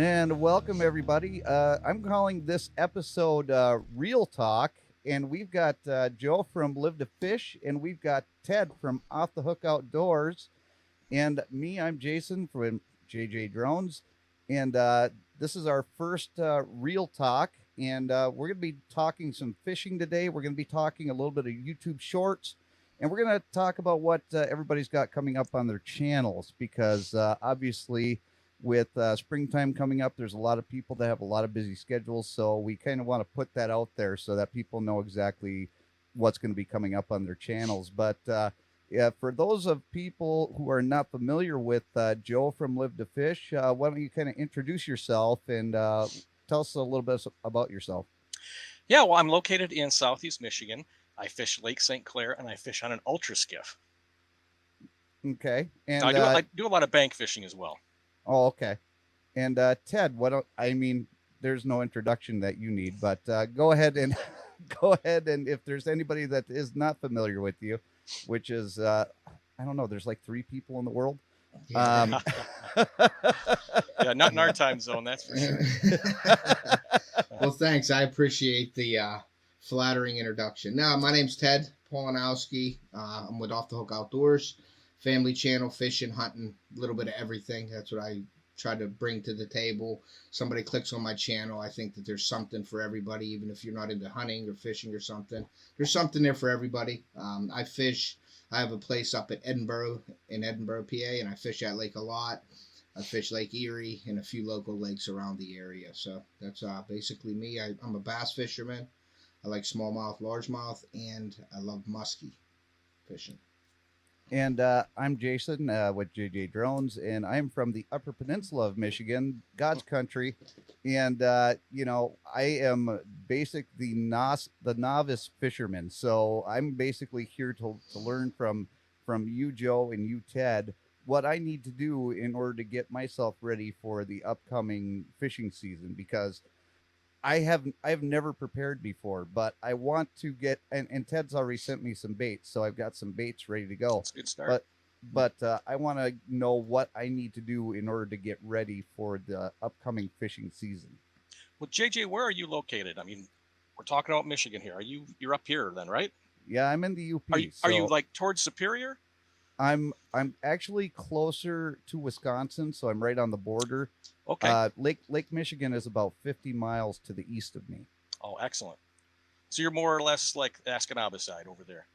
And welcome everybody. I'm calling this episode Real Talk, and we've got Joe from Live to Fish, and we've got Ted from Off the Hook Outdoors, and me. I'm Jason from JJ Drones, and this is our first Real Talk, and we're going to be talking some fishing today. We're going to be talking a little bit of YouTube Shorts, and we're going to talk about what everybody's got coming up on their channels because obviously with springtime coming up, there's a lot of people that have a lot of busy schedules. So we kind of want to put that out there so that people know exactly what's going to be coming up on their channels. But yeah, for those of people who are not familiar with Joe from Live to Fish, why don't you kind of introduce yourself and tell us a little bit about yourself? Yeah, well, I'm located in Southeast Michigan. I fish Lake St. Clair and I fish on an ultra skiff. Okay. Now, And I do a lot of bank fishing as well. oh, okay. And Ted, I mean, there's no introduction that you need, but go ahead and go ahead and if there's anybody that is not familiar with you, which is I don't know, there's like three people in the world. Yeah. Um, Yeah, not in our Yeah. time zone, that's for sure. Well, thanks. I appreciate the flattering introduction. Now, my name's Ted Polanowski. I'm with Off the Hook Outdoors, family channel, fishing, hunting, a little bit of everything. That's what I try to bring to the table. Somebody clicks on my channel, I think that there's something for everybody, even if you're not into hunting or fishing or something. There's something there for everybody. I fish. I have a place up at Edinburgh in Edinburgh, PA, and I fish that lake a lot. I fish Lake Erie and a few local lakes around the area. So that's basically me. I'm a bass fisherman. I like smallmouth, largemouth, and I love muskie fishing. and I'm Jason with JJ Drones, and I'm from the Upper Peninsula of Michigan, God's country. And you know, I am the novice fisherman. So I'm basically here to learn from you, Joe, and you, Ted, what I need to do in order to get myself ready for the upcoming fishing season because I've never prepared before, but I want to get and Ted's already sent me some baits, so I've got some baits ready to go. That's a good start. But I want to know what I need to do in order to get ready for the upcoming fishing season. Well, JJ, where are you located? I mean, we're talking about Michigan here. You're up here then, right? Yeah, I'm in the Are UP, you, are you so like towards Superior? I'm actually closer to Wisconsin, so I'm right on the border. Okay. Lake Michigan is about 50 miles to the east of me. Oh, excellent. So you're more or less like Escanaba side over there.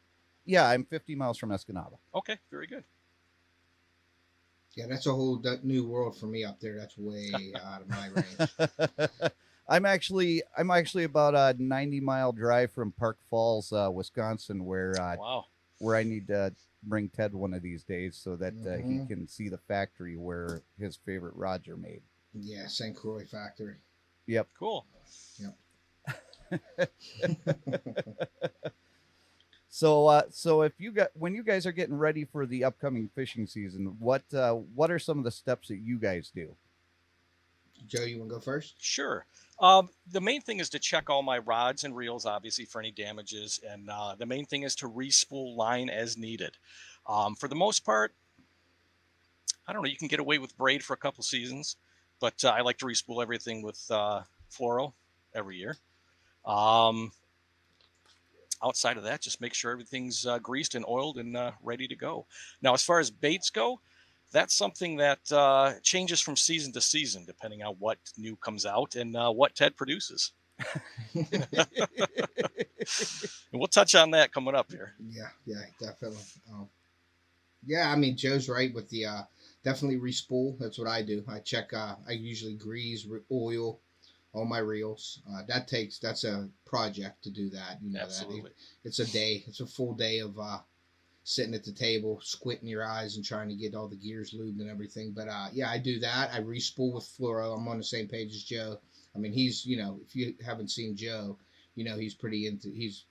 Yeah, I'm 50 miles from Escanaba. Okay, very good. Yeah, that's a whole new world for me up there. That's way out of my range. I'm actually about a 90-mile drive from Park Falls, Wisconsin, Wow. where I need to bring Ted one of these days so that he Mhm. can see the factory where his favorite rods are made. Yeah, St. Croix factory. Yep. Cool. So if you got when you guys are getting ready for the upcoming fishing season, what are some of the steps that you guys do? Joe, you want to go first? Sure. The main thing is to check all my rods and reels, obviously, for any damages. And the main thing is to respool line as needed. For the most part, I don't know, you can get away with braid for a couple seasons, but I like to respool everything with fluoro every year. Um, Outside of that, just make sure everything's greased and oiled and ready to go. Now, as far as baits go, that's something that changes from season to season, depending on what new comes out and what Ted produces. And we'll touch on that coming up here. Yeah, definitely. Yeah, I mean Joe's right with the definitely respool. That's what I do. I check. I usually grease, oil all my reels. That's a project to do that. You know Absolutely. it's a day. It's a full day of sitting at the table, squinting your eyes, and trying to get all the gears lubed and everything. But yeah, I do that. I respool with fluoro. I'm on the same page as Joe. I mean, he's if you haven't seen Joe, he's pretty into. He's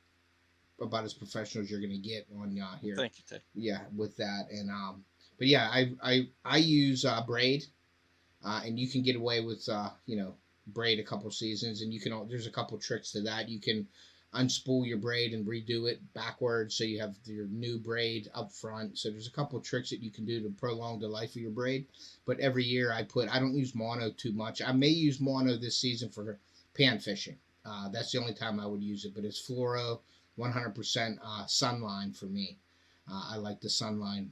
about as professional as you're gonna get on here. Thank you, Ted. Yeah, with that and but yeah, I use braid, and you can get away with braid a couple seasons, and you can there's a couple tricks to that. You can unspool your braid and redo it backwards so you have your new braid up front. So there's a couple of tricks that you can do to prolong the life of your braid. But every year I don't use mono too much. I may use mono this season for pan fishing. That's the only time I would use it, but it's fluoro 100% Sunline for me. I like the Sunline,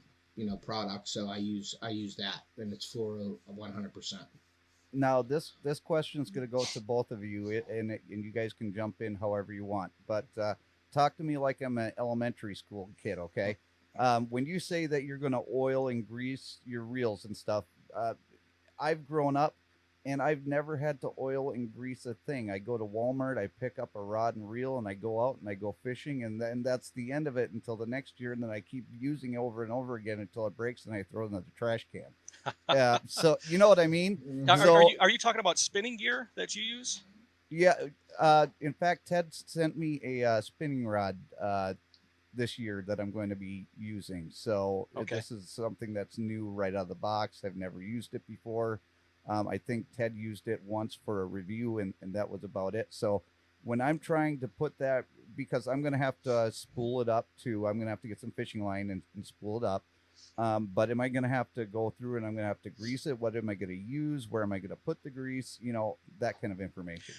product, so I use that, and it's fluoro 100%. Now this question is going to go to both of you, and you guys can jump in however you want. But talk to me like I'm an elementary school kid, okay? When you say that you're going to oil and grease your reels and stuff, I've grown up and I've never had to oil and grease a thing. I go to Walmart, I pick up a rod and reel, and I go out and I go fishing, and then that's the end of it until the next year, and then I keep using it over and over again until it breaks, and I throw it in the trash can. So you know what I mean? Are you talking about spinning gear that you use? Yeah. In fact, Ted sent me a spinning rod this year that I'm going to be using. So this is something that's new right out of the box. I've never used it before. I think Ted used it once for a review, and that was about it. So when I'm trying to put that, because I'm going to have to spool it up too, I'm going to have to get some fishing line and spool it up. But am I going to have to go through and I'm going to have to grease it? What am I going to use? Where am I going to put the grease? That kind of information.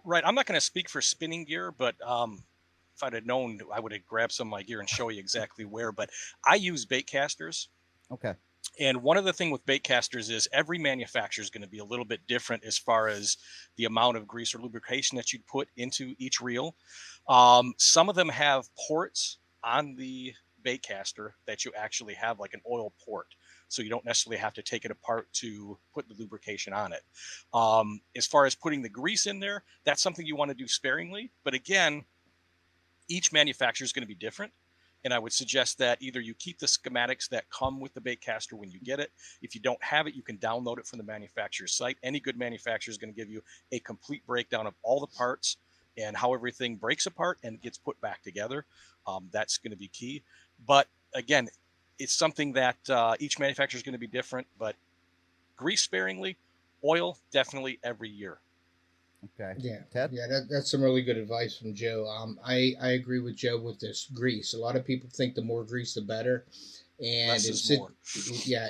Right. I'm not going to speak for spinning gear, but if I'd have known, I would have grabbed some of my gear and show you exactly where. But I use bait casters. Okay. And one of the thing with bait casters is every manufacturer is going to be a little bit different as far as the amount of grease or lubrication that you'd put into each reel. Some of them have ports on the bait caster that you actually have like an oil port. So you don't necessarily have to take it apart to put the lubrication on it. As far as putting the grease in there, that's something you want to do sparingly. But again, each manufacturer is going to be different. And I would suggest that either you keep the schematics that come with the bait caster when you get it. If you don't have it, you can download it from the manufacturer's site. Any good manufacturer is going to give you a complete breakdown of all the parts and how everything breaks apart and gets put back together. That's going to be key. But again, it's something that each manufacturer is going to be different, but grease sparingly, oil definitely every year. Okay. Yeah. Ted? Yeah, that's some really good advice from Joe. I agree with Joe with this grease. A lot of people think the more grease, the better. And Less is more.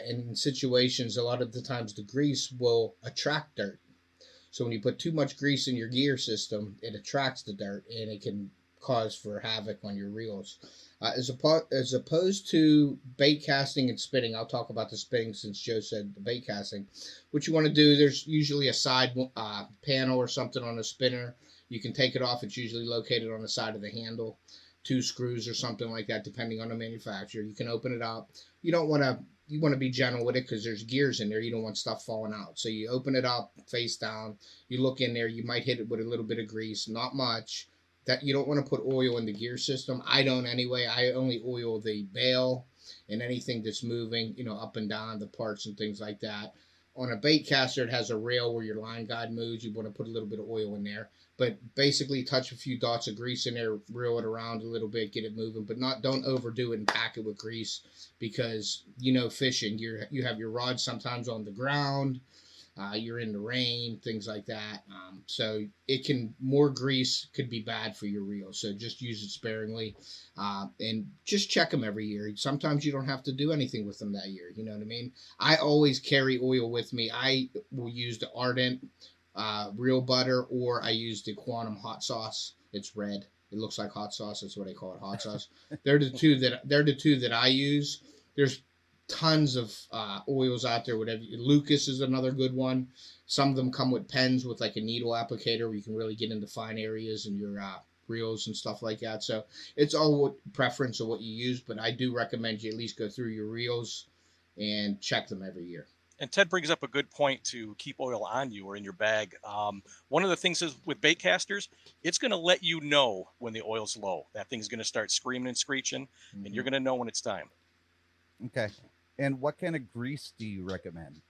In situations, a lot of the times the grease will attract dirt. So when you put too much grease in your gear system, it attracts the dirt and it can cause for havoc on your reels. As opposed to bait casting and spinning, I'll talk about the spinning since Joe said the bait casting. What you want to do, there's usually a side panel or something on a spinner. You can take it off. It's usually located on the side of the handle. 2 screws or something like that, depending on the manufacturer. You can open it up. You want to be gentle with it because there's gears in there. You don't want stuff falling out. So you open it up face down. You look in there. You might hit it with a little bit of grease, not much. That you don't want to put oil in the gear system. I don't anyway. I only oil the bail and anything that's moving, up and down, the parts and things like that. On a bait caster, it has a rail where your line guide moves. You want to put a little bit of oil in there. But basically touch a few dots of grease in there, reel it around a little bit, get it moving, but don't overdo it and pack it with grease because, fishing, you have your rod sometimes on the ground. You're in the rain, things like that. So more grease could be bad for your reel. So just use it sparingly and just check them every year. Sometimes you don't have to do anything with them that year. You know what I mean? I always carry oil with me. I will use the Ardent real butter, or I use the Quantum hot sauce. It's red. It looks like hot sauce. That's what I call it, hot sauce. They're the two that I use. There's tons of oils out there. Whatever. Lucas is another good one. Some of them come with pens with like a needle applicator where you can really get into fine areas in your reels and stuff like that. So it's all preference of what you use, but I do recommend you at least go through your reels and check them every year. And Ted brings up a good point to keep oil on you or in your bag. One of the things is with bait casters, it's going to let you know when the oil's low. That thing's going to start screaming and screeching, and you're going to know when it's time. Okay. And what kind of grease do you recommend?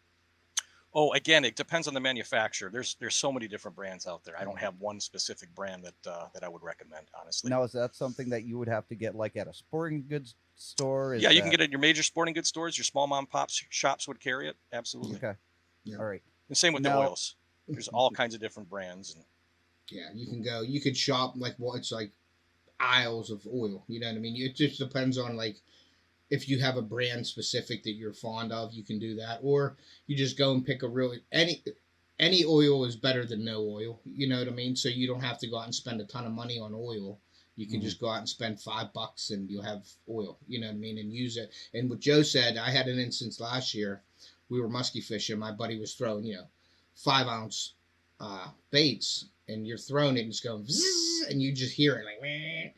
Oh, again, it depends on the manufacturer. There's so many different brands out there. I don't have one specific brand that I would recommend, honestly. Now, is that something that you would have to get like at a sporting goods store? Yeah, you can get it in your major sporting goods stores. Your small mom and pop shops would carry it. Absolutely. Okay. Yeah. All right. And same with the oils. There's all kinds of different brands. And Yeah, you could shop like it's like aisles of oil. You know what I mean? It just depends on like if you have a brand specific that you're fond of, you can do that, or you just go and pick a really any oil is better than no oil. You know what I mean? So you don't have to go out and spend a ton of money on oil. You can Mhm. just go out and spend $5 and you'll have oil. You know what I mean? And use it. And what Joe said, I had an instance last year. We were musky fishing. My buddy was throwing 5 ounce baits, and you're throwing it and it's going zzz, and you just hear it like. Meh.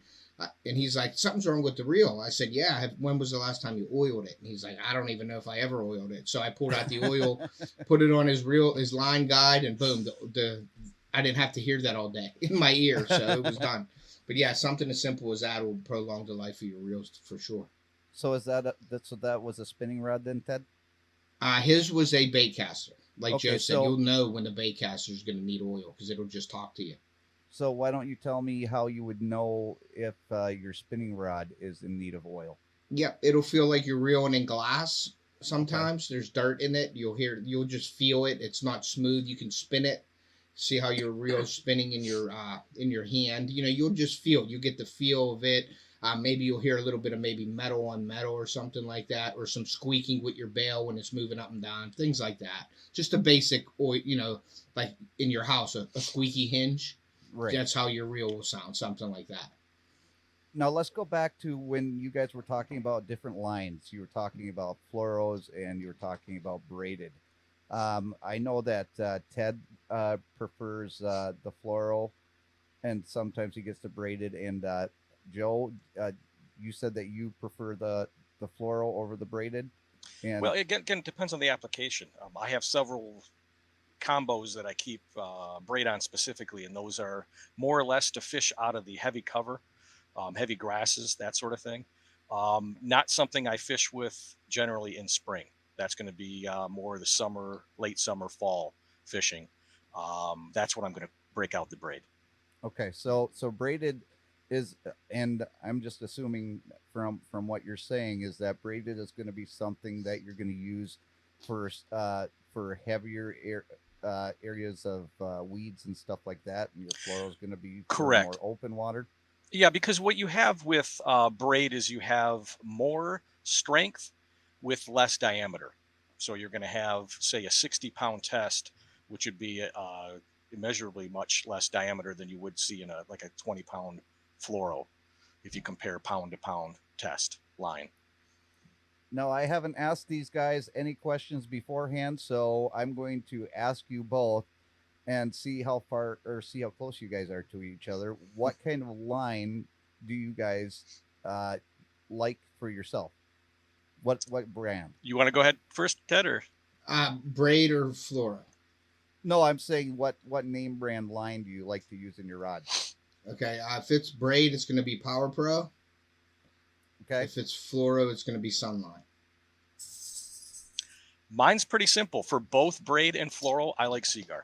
And he's like, something's wrong with the reel. I said, yeah. When was the last time you oiled it? And he's like, I don't even know if I ever oiled it. So I pulled out the oil, put it on his line guide, and boom, the I didn't have to hear that all day in my ear, so it was done. But yeah, something as simple as that will prolong the life of your reels for sure. So that was a spinning rod then, Ted? His was a bait caster. Like Okay, Joe said, so you'll know when the bait caster is going to need oil because it'll just talk to you. so why don't you tell me how you would know if your spinning rod is in need of oil? Yep, it'll feel like you're reeling in glass. Okay. Sometimes there's dirt in it. You'll just feel it. It's not smooth. You can spin it. See how your reel's spinning in your hand. You'll just feel. You get the feel of it. Maybe you'll hear a little bit of maybe metal on metal or something like that, or some squeaking with your bail when it's moving up and down, things like that. Just a basic, or like in your house, a squeaky hinge. Right. That's how your reel will sound, something like that. Now let's go back to when you guys were talking about different lines. You were talking about fluoros and you were talking about braided. I know that Ted prefers the fluoro, and sometimes he gets the braided. And Joe, you said that you prefer the fluoro over the braided. And Well, again, it depends on the application. I have several combos that I keep braid on specifically, and those are more or less to fish out of the heavy cover, heavy grasses, that sort of thing. Not something I fish with generally in spring. That's going to be more the summer, late summer, fall fishing. That's what I'm going to break out the braid. okay, so braided is, and I'm just assuming from what you're saying is that braided is going to be something that you're going to use for heavier areas of weeds and stuff like that, and your floral is going to be for more Correct. open water. Yeah, because what you have with braid is you have more strength with less diameter. So you're going to have, say, a 60-pound test, which would be immeasurably much less diameter than you would see in a 20-pound fluoro, if you compare pound to pound test line. Now, I haven't asked these guys any questions beforehand, so I'm going to ask you both and see how far or see how close you guys are to each other. What kind of line do you guys uh, like for yourself? What brand? You want to go ahead first, Ted, or Braid or flora? No, I'm saying what name brand line do you like to use in your rod? Okay, if it's braid, it's going to be Power Pro. Okay. If it's fluoro, it's going to be Sunline. mine's pretty simple. For both braid and floral, I like Seagar.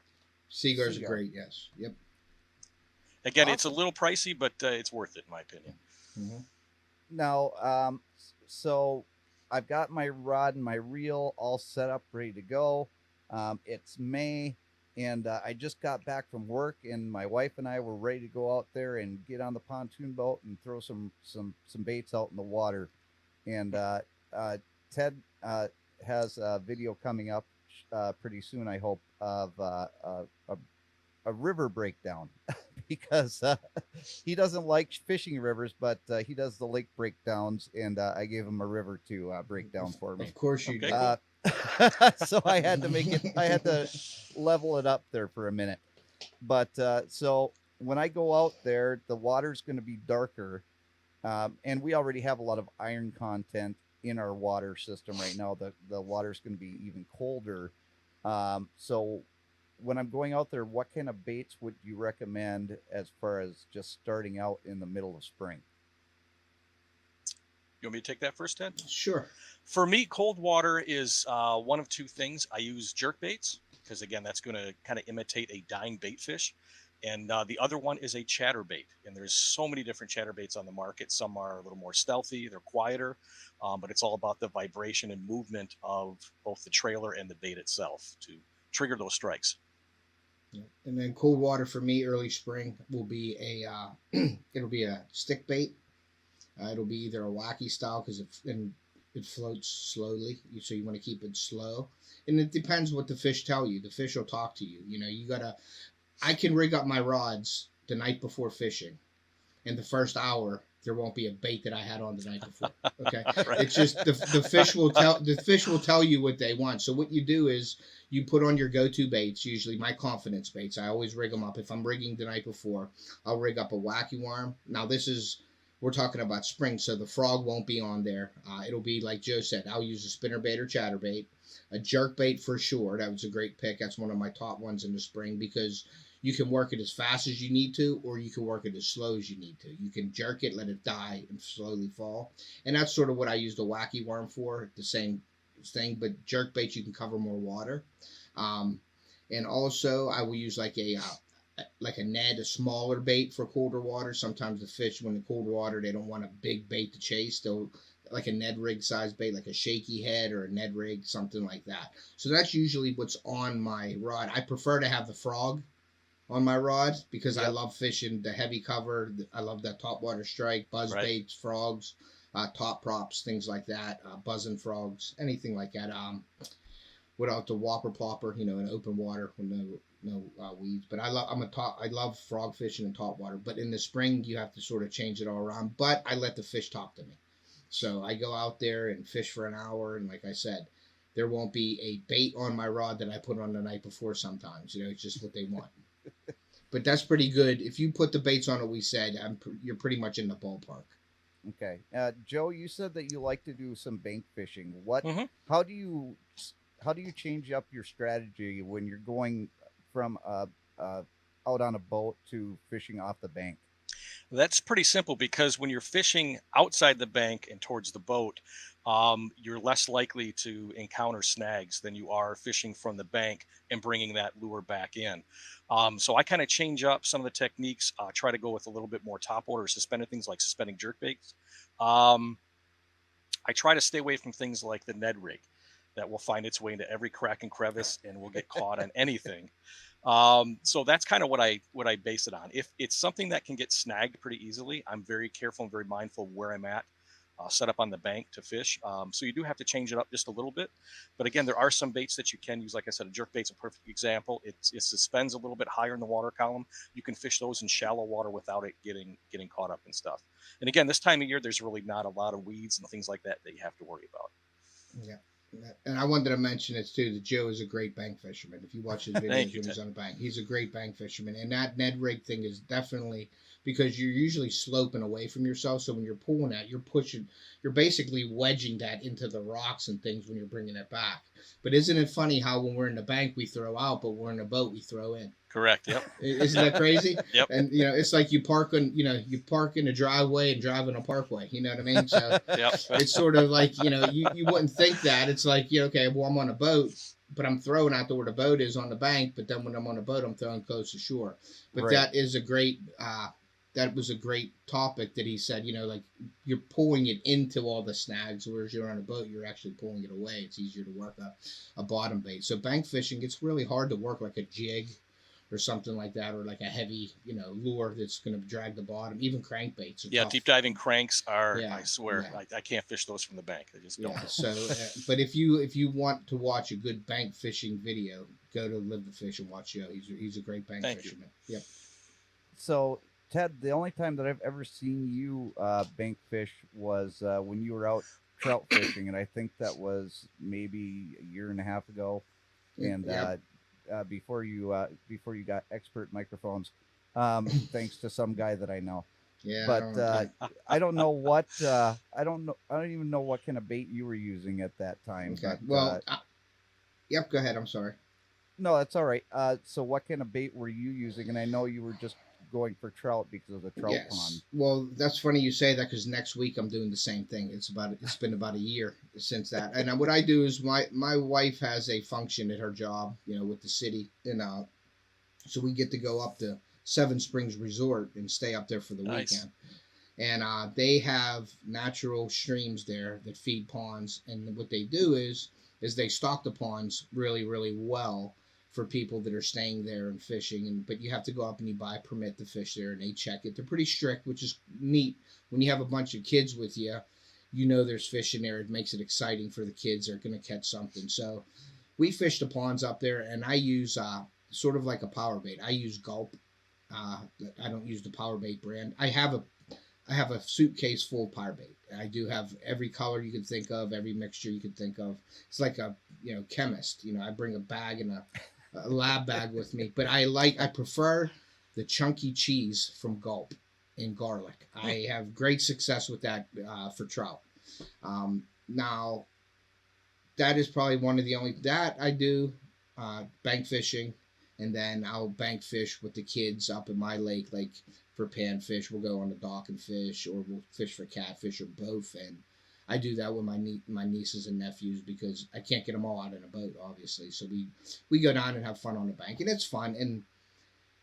Seagar's Seagar. great, yes. Yep. Again, it's a Awesome. little pricey, but it's worth it in my opinion. Mm-hmm. Now, so I've got my rod and my reel all set up, ready to go. It's May, and I just got back from work, and my wife and I were ready to go out there and get on the pontoon boat and throw some baits out in the water. And Ted has a video coming up pretty soon, I hope, of a river breakdown because he doesn't like fishing rivers, but he does the lake breakdowns, and I gave him a river to break down for me. Of course you Okay, do. cool. So I had to I had to level it up there for a minute. But so when I go out there, the water's going to be darker, and we already have a lot of iron content in our water system right now. The water's going to be even colder. So when I'm going out there, what kind of baits would you recommend as far as just starting out in the middle of spring? You want me to take that first, Ted? Sure. For me, cold water is one of two things. I use jerk baits because, again, that's going to kind of imitate a dying bait fish. And the other one is a chatterbait. And there's so many different chatterbaits on the market. Some are a little more stealthy, they're quieter, but it's all about the vibration and movement of both the trailer and the bait itself to trigger those strikes. Yeah. And then cold water for me, early spring will be it'll be a stick bait. It'll be either a wacky style because it floats slowly, so you want to keep it slow. And it depends what the fish tell you. The fish will talk to you. You know, you gotta. I can rig up my rods the night before fishing. In the first hour, there won't be a bait that I had on the night before. Okay, Right. it's just the fish will tell you what they want. So what you do is you put on your go-to baits. Usually my confidence baits. I always rig them up. If I'm rigging the night before, I'll rig up a wacky worm. Now we're talking about spring, so the frog won't be on there. It'll be like Joe said. I'll use a spinner bait or chatter bait, a jerk bait for sure. That was a great pick. That's one of my top ones in the spring because you can work it as fast as you need to, or you can work it as slow as you need to. You can jerk it, let it die, and slowly fall. And that's sort of what I use the wacky worm for, the same thing. But jerk bait, you can cover more water. And also, I will use like a Ned, a smaller bait for colder water. Sometimes the fish, when in cold water, they don't want a big bait to chase. They'll like a Ned rig size bait, like a shaky head or a Ned rig, something like that. So that's usually what's on my rod. I prefer to have the frog on my rod because I love fishing the heavy cover. I love that top water strike, buzz baits, frogs, top props, things like that, buzzing frogs, anything like that. What else? The whopper plopper, in open water with no weeds. But I love frog fishing in top water. But in the spring, you have to sort of change it all around. But I let the fish talk to me, so I go out there and fish for an hour, and like I said, there won't be a bait on my rod that I put on the night before. Sometimes, it's just what they want. But that's pretty good. If you put the baits on it, we said you're pretty much in the ballpark. Okay, Joe, you said that you like to do some bank fishing. Mhm. How do you change up your strategy when you're going from out on a boat to fishing off the bank? That's pretty simple because when you're fishing outside the bank and towards the boat, you're less likely to encounter snags than you are fishing from the bank and bringing that lure back in. So I kind of change up some of the techniques, try to go with a little bit more top water suspended things like suspending jerk baits. Um, I try to stay away from things like the Ned rig that will find its way into every crack and crevice and will get caught on anything. So that's kind of what I base it on. If it's something that can get snagged pretty easily, I'm very careful and very mindful of where I'm at, set up on the bank to fish. So you do have to change it up just a little bit. But again, there are some baits that you can use. Like I said, a jerk bait's a perfect example. It suspends a little bit higher in the water column. You can fish those in shallow water without it getting caught up and stuff. And again, this time of year, there's really not a lot of weeds and things like that you have to worry about. Yeah. And I wanted to mention it too that Joe is a great bank fisherman. If you watch his videos Thank you, when he's Ted. on the bank, he's a great bank fisherman. And that Ned rig thing is definitely because you're usually sloping away from yourself. So when you're pulling that, you're basically wedging that into the rocks and things when you're bringing it back. But isn't it funny how when we're in the bank we throw out, but we're in a boat we throw in? Correct. Yep. Isn't that crazy? Yep. And it's like you park in a driveway and drive on a parkway. You know what I mean? So Yep. it's sort of like you wouldn't think that. It's like okay, well I'm on a boat, but I'm throwing out to where the boat is on the bank. But then when I'm on a boat, I'm throwing close to shore. But Right. that is a great. That was a great topic that he said. Like you're pulling it into all the snags, whereas you're on a boat, you're actually pulling it away. It's easier to work a bottom bait. So bank fishing, it's really hard to work like a jig or something like that, or like a heavy, lure that's going to drag the bottom. Even crankbaits are Yeah, tough. deep diving cranks are, Yeah, I swear, yeah. I can't fish those from the bank. I just don't. Yeah. So, but if you want to watch a good bank fishing video, go to Live the Fish and watch Joe. He's a great bank Thank you. fisherman. Yep. So, Ted, the only time that I've ever seen you bank fish was when you were out trout fishing, and I think that was maybe a year and a half ago. And Yep. before you got expert microphones, thanks to some guy that I know. Yeah. But I don't know what I don't even know what kind of bait you were using at that time. Okay. But, Well. Yep. Go ahead. I'm sorry. no, that's all right. So what kind of bait were you using? And I know you were just going for trout because of the trout pond. Well, that's funny you say that because next week I'm doing the same thing. It's been about a year since that. And what I do is my wife has a function at her job, with the city, and so we get to go up to Seven Springs Resort and stay up there for the Nice. weekend. And they have natural streams there that feed ponds. And what they do is they stock the ponds really, really well. for people that are staying there and fishing. But you have to go up and you buy a permit to fish there, and they check it. They're pretty strict, which is neat. When you have a bunch of kids with you, you know there's fish in there. It makes it exciting for the kids. They're going to catch something. So we fish the ponds up there, and I use sort of like a power bait. I use Gulp. I don't use the power bait brand. I have a suitcase full of power bait. I do have every color you could think of, every mixture you could think of. It's like a chemist. I bring a bag and a lab bag with me. But I prefer the chunky cheese from Gulp and garlic. I have great success with that for trout. Now, that is probably one of the only that I do bank fishing, and then I'll bank fish with the kids up in my lake, like for panfish. We'll go on the dock and fish, or we'll fish for catfish, or both. And I do that with my nieces and nephews because I can't get them all out in a boat, obviously. So we go down and have fun on the bank, and it's fun. And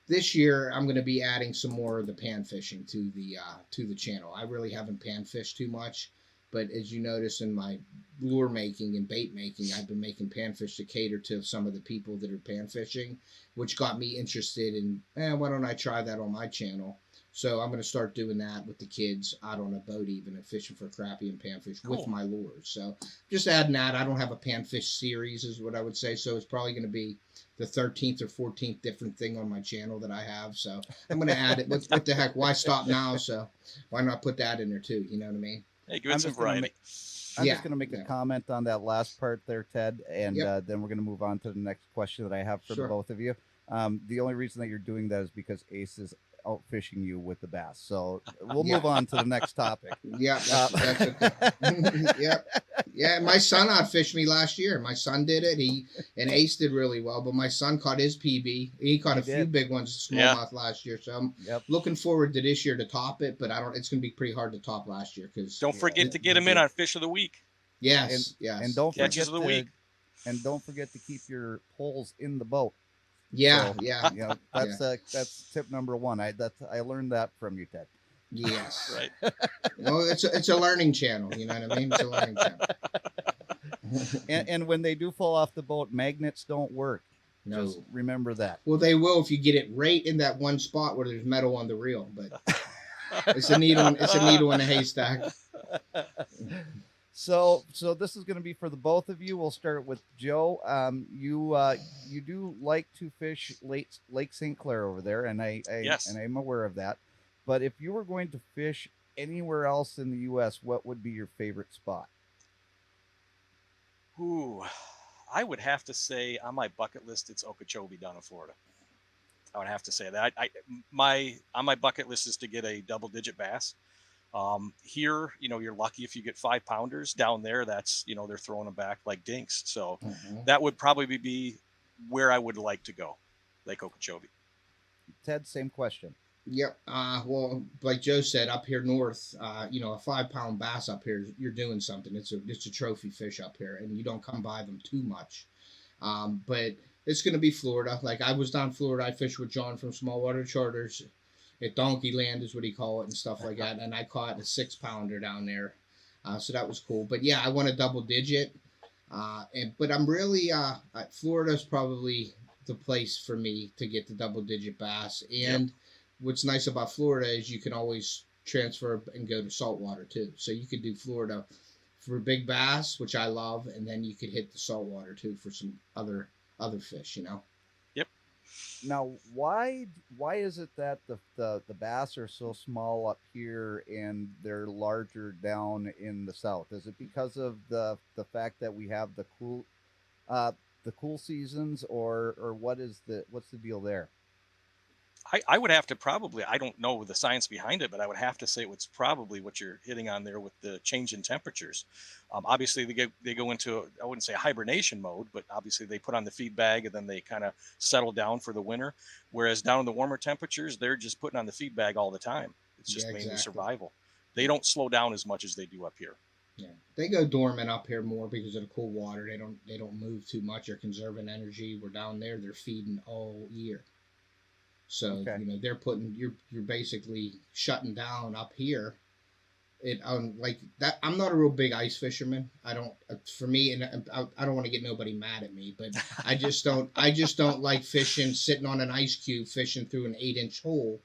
this year I'm going to be adding some more of the pan fishing to the channel. I really haven't pan fished too much, but as you notice in my lure making and bait making, I've been making panfish to cater to some of the people that are pan fishing, which got me interested in, why don't I try that on my channel? So I'm going to start doing that with the kids out on a boat even, and fishing for crappie and panfish with my lures. So just adding that. I don't have a panfish series is what I would say. So it's probably going to be the 13th or 14th different thing on my channel that I have. So I'm going to add it. What the heck? Why stop now? So why not put that in there too? You know what I mean? Hey, give it some variety. I'm just going to make a comment on that last part there, Ted, and then we're going to move on to the next question that I have for the both of you. The only reason that you're doing that is because Ace is out fishing you with the bass. So we'll move on to the next topic. Yeah, that's okay. Yeah. My son outfished me last year. My son did it. And Ace did really well, but my son caught his PB. He caught a few big ones, smallmouth last year. So I'm looking forward to this year to top it, but it's going to be pretty hard to top last year because don't forget to get him in on Fish of the Week. Yes, and don't Catches forget of the week. And don't forget to keep your poles in the boat. Yeah, so, that's tip number one. I learned that from you, Ted. Yes. Right. Well, it's a learning channel. You know what I mean? It's a learning channel. and when they do fall off the boat, magnets don't work. No. Just remember that. Well, they will if you get it right in that one spot where there's metal on the reel. But it's a needle. It's a needle in a haystack. So this is going to be for the both of you. We'll start with Joe. You do like to fish Lake St. Clair over there, and yes. and I'm aware of that. But if you were going to fish anywhere else in the U.S., what would be your favorite spot? Ooh, I would have to say on my bucket list, it's Okeechobee down in Florida. I would have to say that. On my bucket list is to get a double-digit bass. Here, you're lucky if you get 5-pounders. Down there, that's, they're throwing them back like dinks. So that would probably be where I would like to go, Lake Okeechobee. Ted, same question. Yep. Well, like Joe said, up here north, a 5-pound bass up here, you're doing something. It's a trophy fish up here, and you don't come by them too much. But it's going to be Florida. Like I was down Florida. I fished with John from Smallwater Charters at Donkey Land is what he call it and stuff like that. And I caught a 6-pounder down there. So that was cool. But yeah, I want a double digit. But I'm really, Florida's probably the place for me to get the double digit bass. And what's nice about Florida is you can always transfer and go to saltwater too. So you could do Florida for big bass, which I love. And then you could hit the saltwater too for some other fish, Yep. Now, why is it that the bass are so small up here and they're larger down in the south? Is it because of the fact that we have the cool seasons, or what's the deal there? I would have to probably, I don't know the science behind it, but I would have to say it's probably what you're hitting on there with the change in temperatures. Obviously, they go into, I wouldn't say hibernation mode, but obviously they put on the feed bag and then they kind of settle down for the winter. Whereas down in the warmer temperatures, they're just putting on the feed bag all the time. It's just mainly survival. They don't slow down as much as they do up here. Yeah, they go dormant up here more because of the cool water. They don't move too much. They're conserving energy. We're down there, they're feeding all year. So, they're putting, you're basically shutting down up here It like that. I'm not a real big ice fisherman. I don't. For me, and I don't want to get nobody mad at me, but I just don't. I just don't like fishing sitting on an ice cube fishing through an 8-inch hole.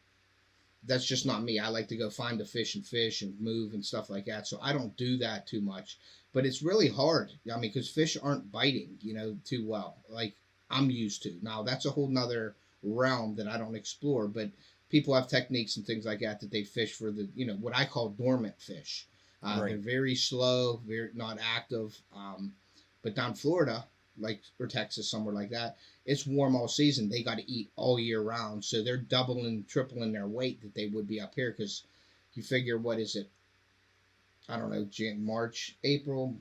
That's just not me. I like to go find a fish and move and stuff like that. So I don't do that too much. But it's really hard. I mean, because fish aren't biting, too well like I'm used to. Now that's a whole nother realm that I don't explore. But people have techniques and things like that they fish for the what I call dormant fish. They're very slow, very not active. But down Florida, like or Texas, somewhere like that, it's warm all season. They got to eat all year round, so they're doubling, tripling their weight that they would be up here. Because you figure, what is it? I don't know, March, April,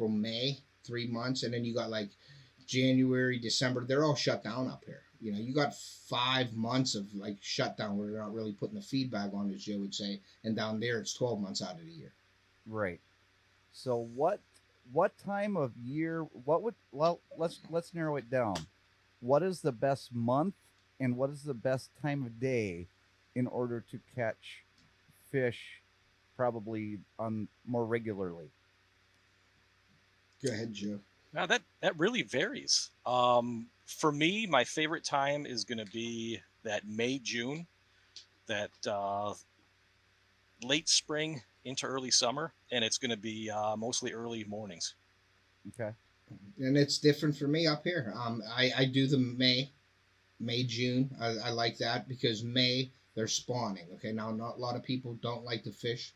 May, 3 months, and then you got like January, December. They're all shut down up here. You got 5 months of like shutdown where they're not really putting the feed bag on, as Joe would say, and down there it's 12 months out of the year. Right. So what time of year? Let's narrow it down. What is the best month, and what is the best time of day, in order to catch fish, probably on more regularly? Go ahead, Joe. Now that really varies. For me, my favorite time is going to be that May, June, that late spring into early summer, and it's going to be mostly early mornings. Okay. And it's different for me up here. I do the May, June. I like that because May they're spawning. Okay, now not a lot of people don't like to fish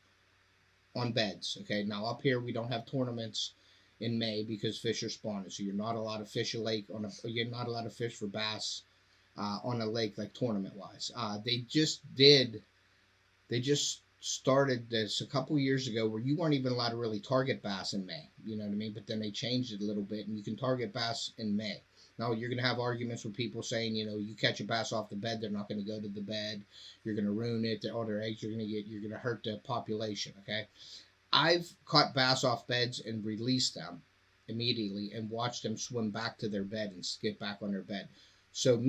on beds. Okay, now up here we don't have tournaments in May because fish are spawning, so you're not allowed to fish a lake you're not allowed to fish for bass on a lake like tournament wise. They just started this a couple years ago where you weren't even allowed to really target bass in May. You know what I mean? But then they changed it a little bit, and you can target bass in May. Now you're going to have arguments with people saying, you catch a bass off the bed, they're not going to go to the bed. You're going to ruin it. All their eggs you're going to hurt the population. Okay. I've caught bass off beds and released them immediately and watched them swim back to their bed and get back on their bed. So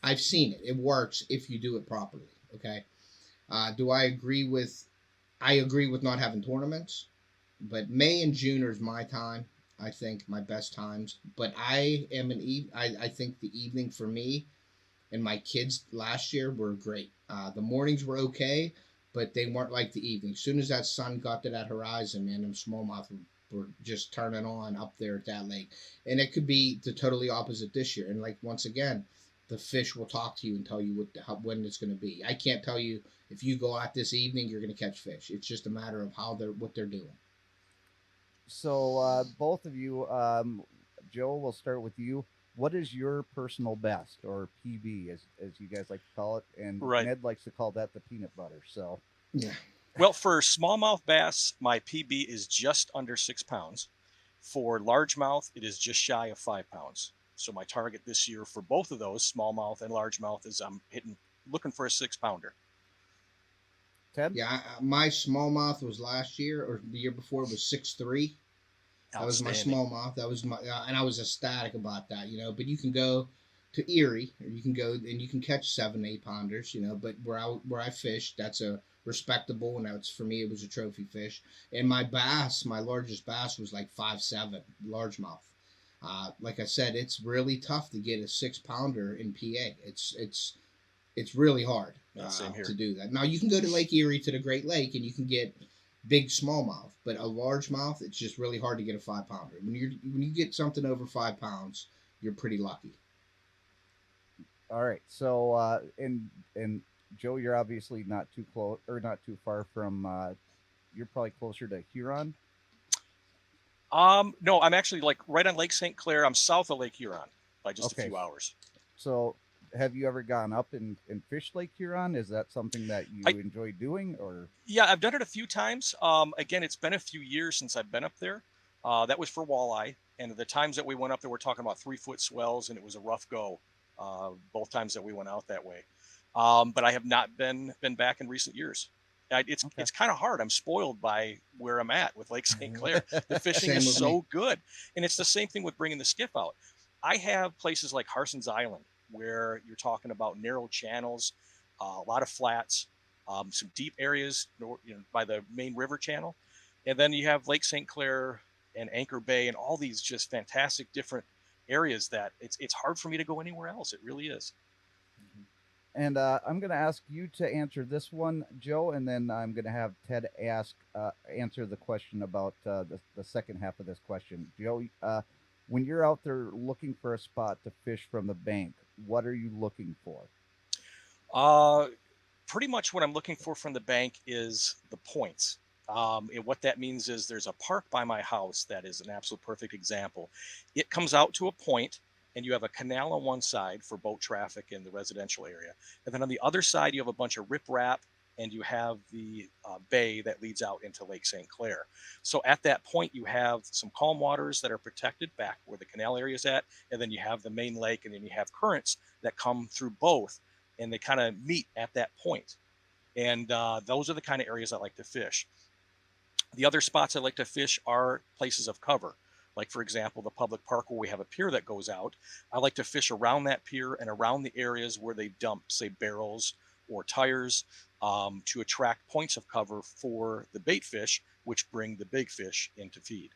I've seen it. It works if you do it properly. Okay. Do I agree with? I agree with not having tournaments, but May and June is my time. I think my best times. But I think the evening for me and my kids last year were great. The mornings were okay, but they weren't like the evening. As soon as that sun got to that horizon, man, them smallmouth were just turning on up there at that lake. And it could be the totally opposite this year. And like once again, the fish will talk to you and tell you when it's going to be. I can't tell you if you go out this evening, you're going to catch fish. It's just a matter of what they're doing. So both of you, Joe, we'll start with you. What is your personal best, or PB, as you guys like to call it? And Right. Ned likes to call that the peanut butter. So Yeah. Well, for smallmouth bass, my PB is just under 6 pounds. For largemouth, it is just shy of 5 pounds. So my target this year for both of those, smallmouth and largemouth, is I'm looking for a 6-pounder. Ted? Yeah, my smallmouth was last year or the year before was 6'3". That was my smallmouth. That was my and I was ecstatic about that, But you can go to Erie, or you can go and you can catch 7-8 pounders, But where I fished, that's a respectable, and that's for me. It was a trophy fish. And my largest bass was like 5'7", largemouth. Like I said, it's really tough to get a 6-pounder in PA. It's really hard to do that. Now you can go to Lake Erie to the Great Lake and you can get big smallmouth, but a largemouth, it's just really hard to get a 5-pounder. When you get something over 5 pounds, you're pretty lucky. All right. So and Joe, you're obviously not too close or not too far from. You're probably closer to Huron. No, I'm actually like right on Lake St. Clair. I'm south of Lake Huron by just a few hours. So have you ever gone up and fished Lake Huron? Is that something that you enjoy doing, or? Yeah, I've done it a few times. Again, it's been a few years since I've been up there. That was for walleye. And the times that we went up there, we're talking about 3-foot swells, and it was a rough go. Both times that we went out that way. But I have not been back in recent years. It's kind of hard. I'm spoiled by where I'm at with Lake St. Clair. The fishing is so good. And it's the same thing with bringing the skiff out. I have places like Harson's Island where you're talking about narrow channels, a lot of flats. some deep areas by the main river channel. And then you have Lake St. Clair and Anchor Bay and all these just fantastic different areas that it's hard for me to go anywhere else. It really is. And I'm going to ask you to answer this one, Joe, and then I'm going to have Ted answer the question about the second half of this question. Joe, when you're out there looking for a spot to fish from the bank, what are you looking for? Pretty much what I'm looking for from the bank is the points. And what that means is there's a park by my house that is an absolute perfect example. It comes out to a point, and you have a canal on one side for boat traffic in the residential area. And then on the other side, you have a bunch of riprap, and you have the bay that leads out into Lake St. Clair. So at that point, you have some calm waters that are protected back where the canal area is at, and then you have the main lake, and then you have currents that come through both, and they kind of meet at that point. And those are the kind of areas I like to fish. The other spots I like to fish are places of cover. Like, for example, the public park where we have a pier that goes out. I like to fish around that pier and around the areas where they dump, say, barrels or tires to attract points of cover for the bait fish, which bring the big fish in to feed.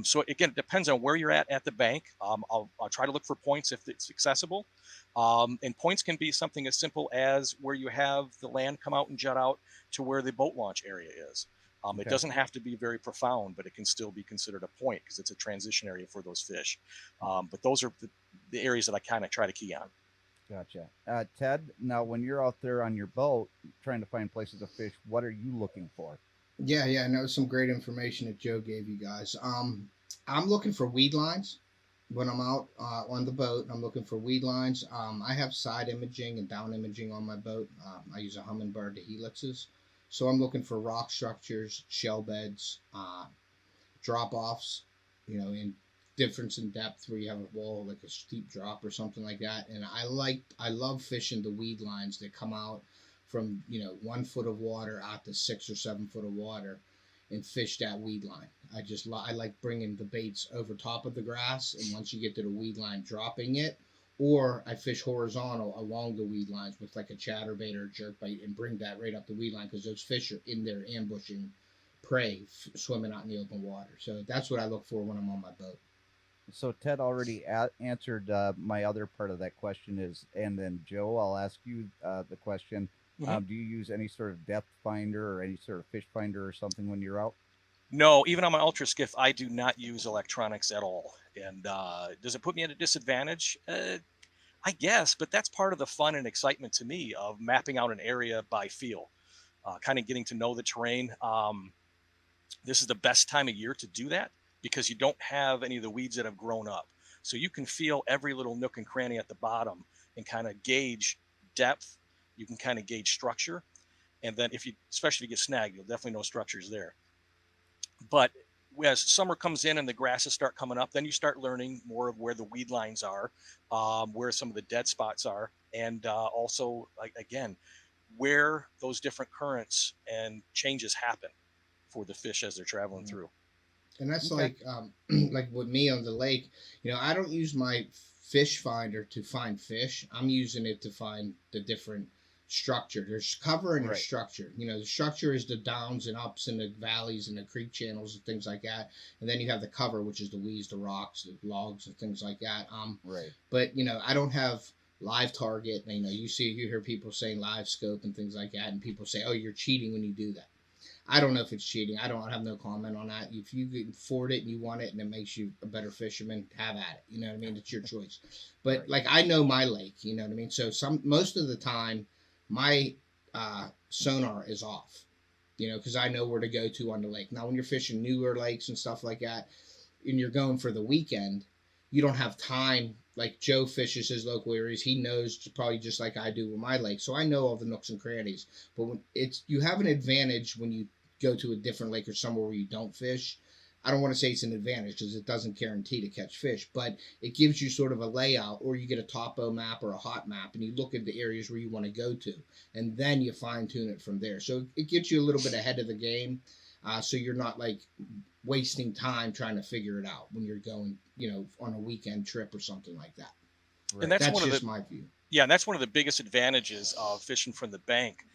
So again, it depends on where you're at the bank. I'll try to look for points if it's accessible. And points can be something as simple as where you have the land come out and jut out to where the boat launch area is. It doesn't have to be very profound, but it can still be considered a point because it's a transition area for those fish. But those are the areas that I kind of try to key on. Gotcha. Ted, now when you're out there on your boat trying to find places to fish, what are you looking for? Yeah, I know some great information that Joe gave you guys. I'm looking for weed lines when I'm out on the boat. I'm looking for weed lines. I have side imaging and down imaging on my boat. I use a Humminbird to helixes. So I'm looking for rock structures, shell beds, drop-offs, in difference in depth where you have a wall, like a steep drop or something like that. And I love fishing the weed lines that come out from, 1 foot of water out to 6 or 7 foot of water and fish that weed line. I like bringing the baits over top of the grass, and once you get to the weed line, dropping it. Or I fish horizontal along the weed lines with like a chatterbait or a jerkbait and bring that right up the weed line because those fish are in there ambushing prey swimming out in the open water. So that's what I look for when I'm on my boat. So Ted already answered my other part of that question and then Joe, I'll ask you the question. Mm-hmm. Do you use any sort of depth finder or any sort of fish finder or something when you're out? No, even on my Ultra Skiff, I do not use electronics at all. And does it put me at a disadvantage? I guess, but that's part of the fun and excitement to me of mapping out an area by feel, kind of getting to know the terrain. This is the best time of year to do that because you don't have any of the weeds that have grown up. So you can feel every little nook and cranny at the bottom and kind of gauge depth. You can kind of gauge structure. And then especially if you get snagged, you'll definitely know structure's there. But as summer comes in and the grasses start coming up, then you start learning more of where the weed lines are, where some of the dead spots are, and also, again, where those different currents and changes happen for the fish as they're traveling through. And that's like with me on the lake, I don't use my fish finder to find fish. I'm using it to find the different structure. There's cover and there's structure. The structure is the downs and ups and the valleys and the creek channels and things like that. And then you have the cover, which is the weeds, the rocks, the logs and things like that. But I don't have live target. You hear people saying live scope and things like that, and people say, "Oh, you're cheating when you do that." I don't know if it's cheating. I have no comment on that. If you can afford it and you want it and it makes you a better fisherman, have at it. You know what I mean? It's your choice. But I know my lake. You know what I mean? So most of the time, my sonar is off, because I know where to go to on the lake. Now, when you're fishing newer lakes and stuff like that, and you're going for the weekend, you don't have time. Like Joe fishes his local areas. He knows probably just like I do with my lake. So I know all the nooks and crannies. But you have an advantage when you go to a different lake or somewhere where you don't fish. I don't want to say it's an advantage because it doesn't guarantee to catch fish, but it gives you sort of a layout, or you get a topo map or a hot map and you look at the areas where you want to go to, and then you fine tune it from there. So it gets you a little bit ahead of the game. So you're not wasting time trying to figure it out when you're going, on a weekend trip or something like that. And that's just my view. Yeah. And that's one of the biggest advantages of fishing from the bank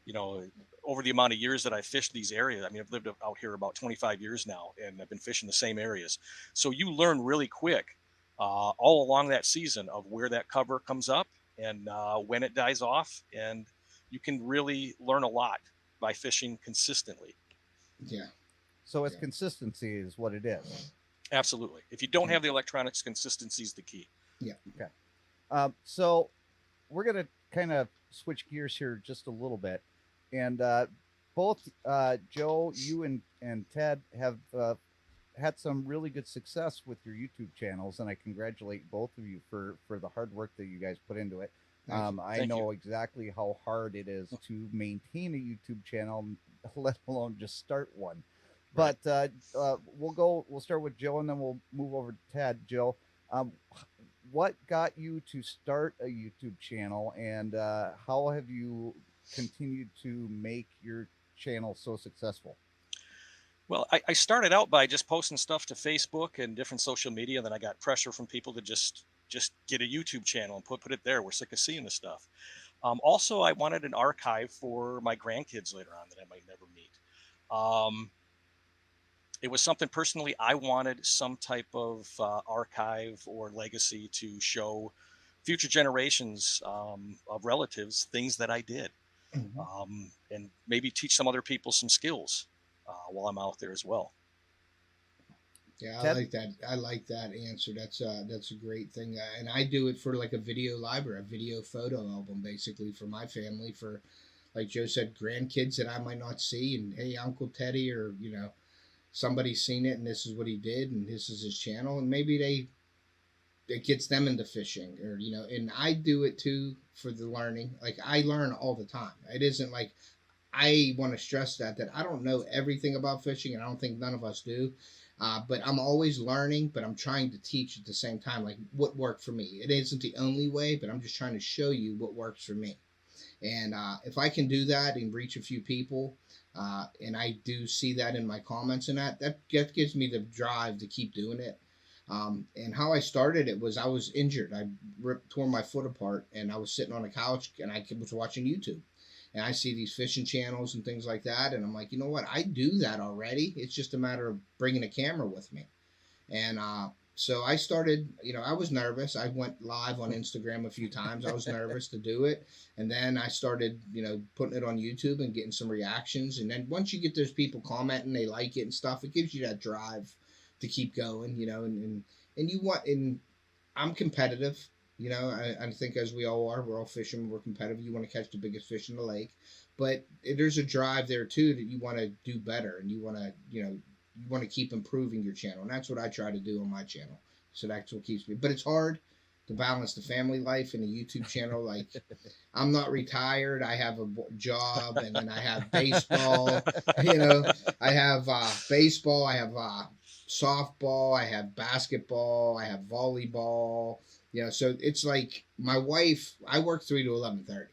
you know, over the amount of years that I fished these areas. I mean, I've lived out here about 25 years now, and I've been fishing the same areas. So you learn really quick all along that season of where that cover comes up and when it dies off. And you can really learn a lot by fishing consistently. Yeah. So it's Yeah. consistency is what it is. Absolutely. If you don't have the electronics, consistency is the key. So we're gonna kind of switch gears here just a little bit, and both Joe, you and Ted have had some really good success with your YouTube channels, and I congratulate both of you for the hard work that you guys put into it. Thank you. I Thank know exactly how hard it is to maintain a YouTube channel, let alone just start one. Right. But we'll start with Joe, and then we'll move over to Ted. Joe, what got you to start a YouTube channel, and how have you continued to make your channel so successful? Well, I started out by just posting stuff to Facebook and different social media. Then I got pressure from people to just get a YouTube channel and put it there. We're sick of seeing this stuff. Also, I wanted an archive for my grandkids later on that I might never meet. It was something personally I wanted some type of archive or legacy to show future generations of relatives things that I did, and maybe teach some other people some skills while I'm out there as well. Yeah, I Ted? like that. I like that answer. That's a great thing. And I do it for like a video library, a video photo album, basically for my family, for like Joe said, grandkids that I might not see, and hey, Uncle Teddy, or somebody's seen it, and this is what he did, and this is his channel, and maybe it gets them into fishing, or and I do it too for the learning. Like I learn all the time. It isn't like I want to stress that I don't know everything about fishing, and I don't think none of us do. But I'm always learning, but I'm trying to teach at the same time, like what worked for me. It isn't the only way, but I'm just trying to show you what works for me. And if I can do that and reach a few people, and I do see that in my comments, and that gives me the drive to keep doing it. And how I started it was I was injured. I tore my foot apart, and I was sitting on a couch, and I was watching YouTube. And I see these fishing channels and things like that, and I'm like, you know what? I do that already. It's just a matter of bringing a camera with me. And so I started, I was nervous. I went live on Instagram a few times. I was nervous to do it. And then I started, putting it on YouTube and getting some reactions. And then once you get those people commenting, they like it and stuff, it gives you that drive to keep going, and you want, and I'm competitive. I think as we all are, we're all fishermen, we're competitive. You want to catch the biggest fish in the lake, but there's a drive there too that you want to do better, and you want to, you want to keep improving your channel, and that's what I try to do on my channel. So that's what keeps me. But it's hard to balance the family life and a YouTube channel. Like I'm not retired. I have a job, and then I have baseball. I have baseball. I have softball. I have basketball. I have volleyball. So it's like my wife, I work 3 to 11:30.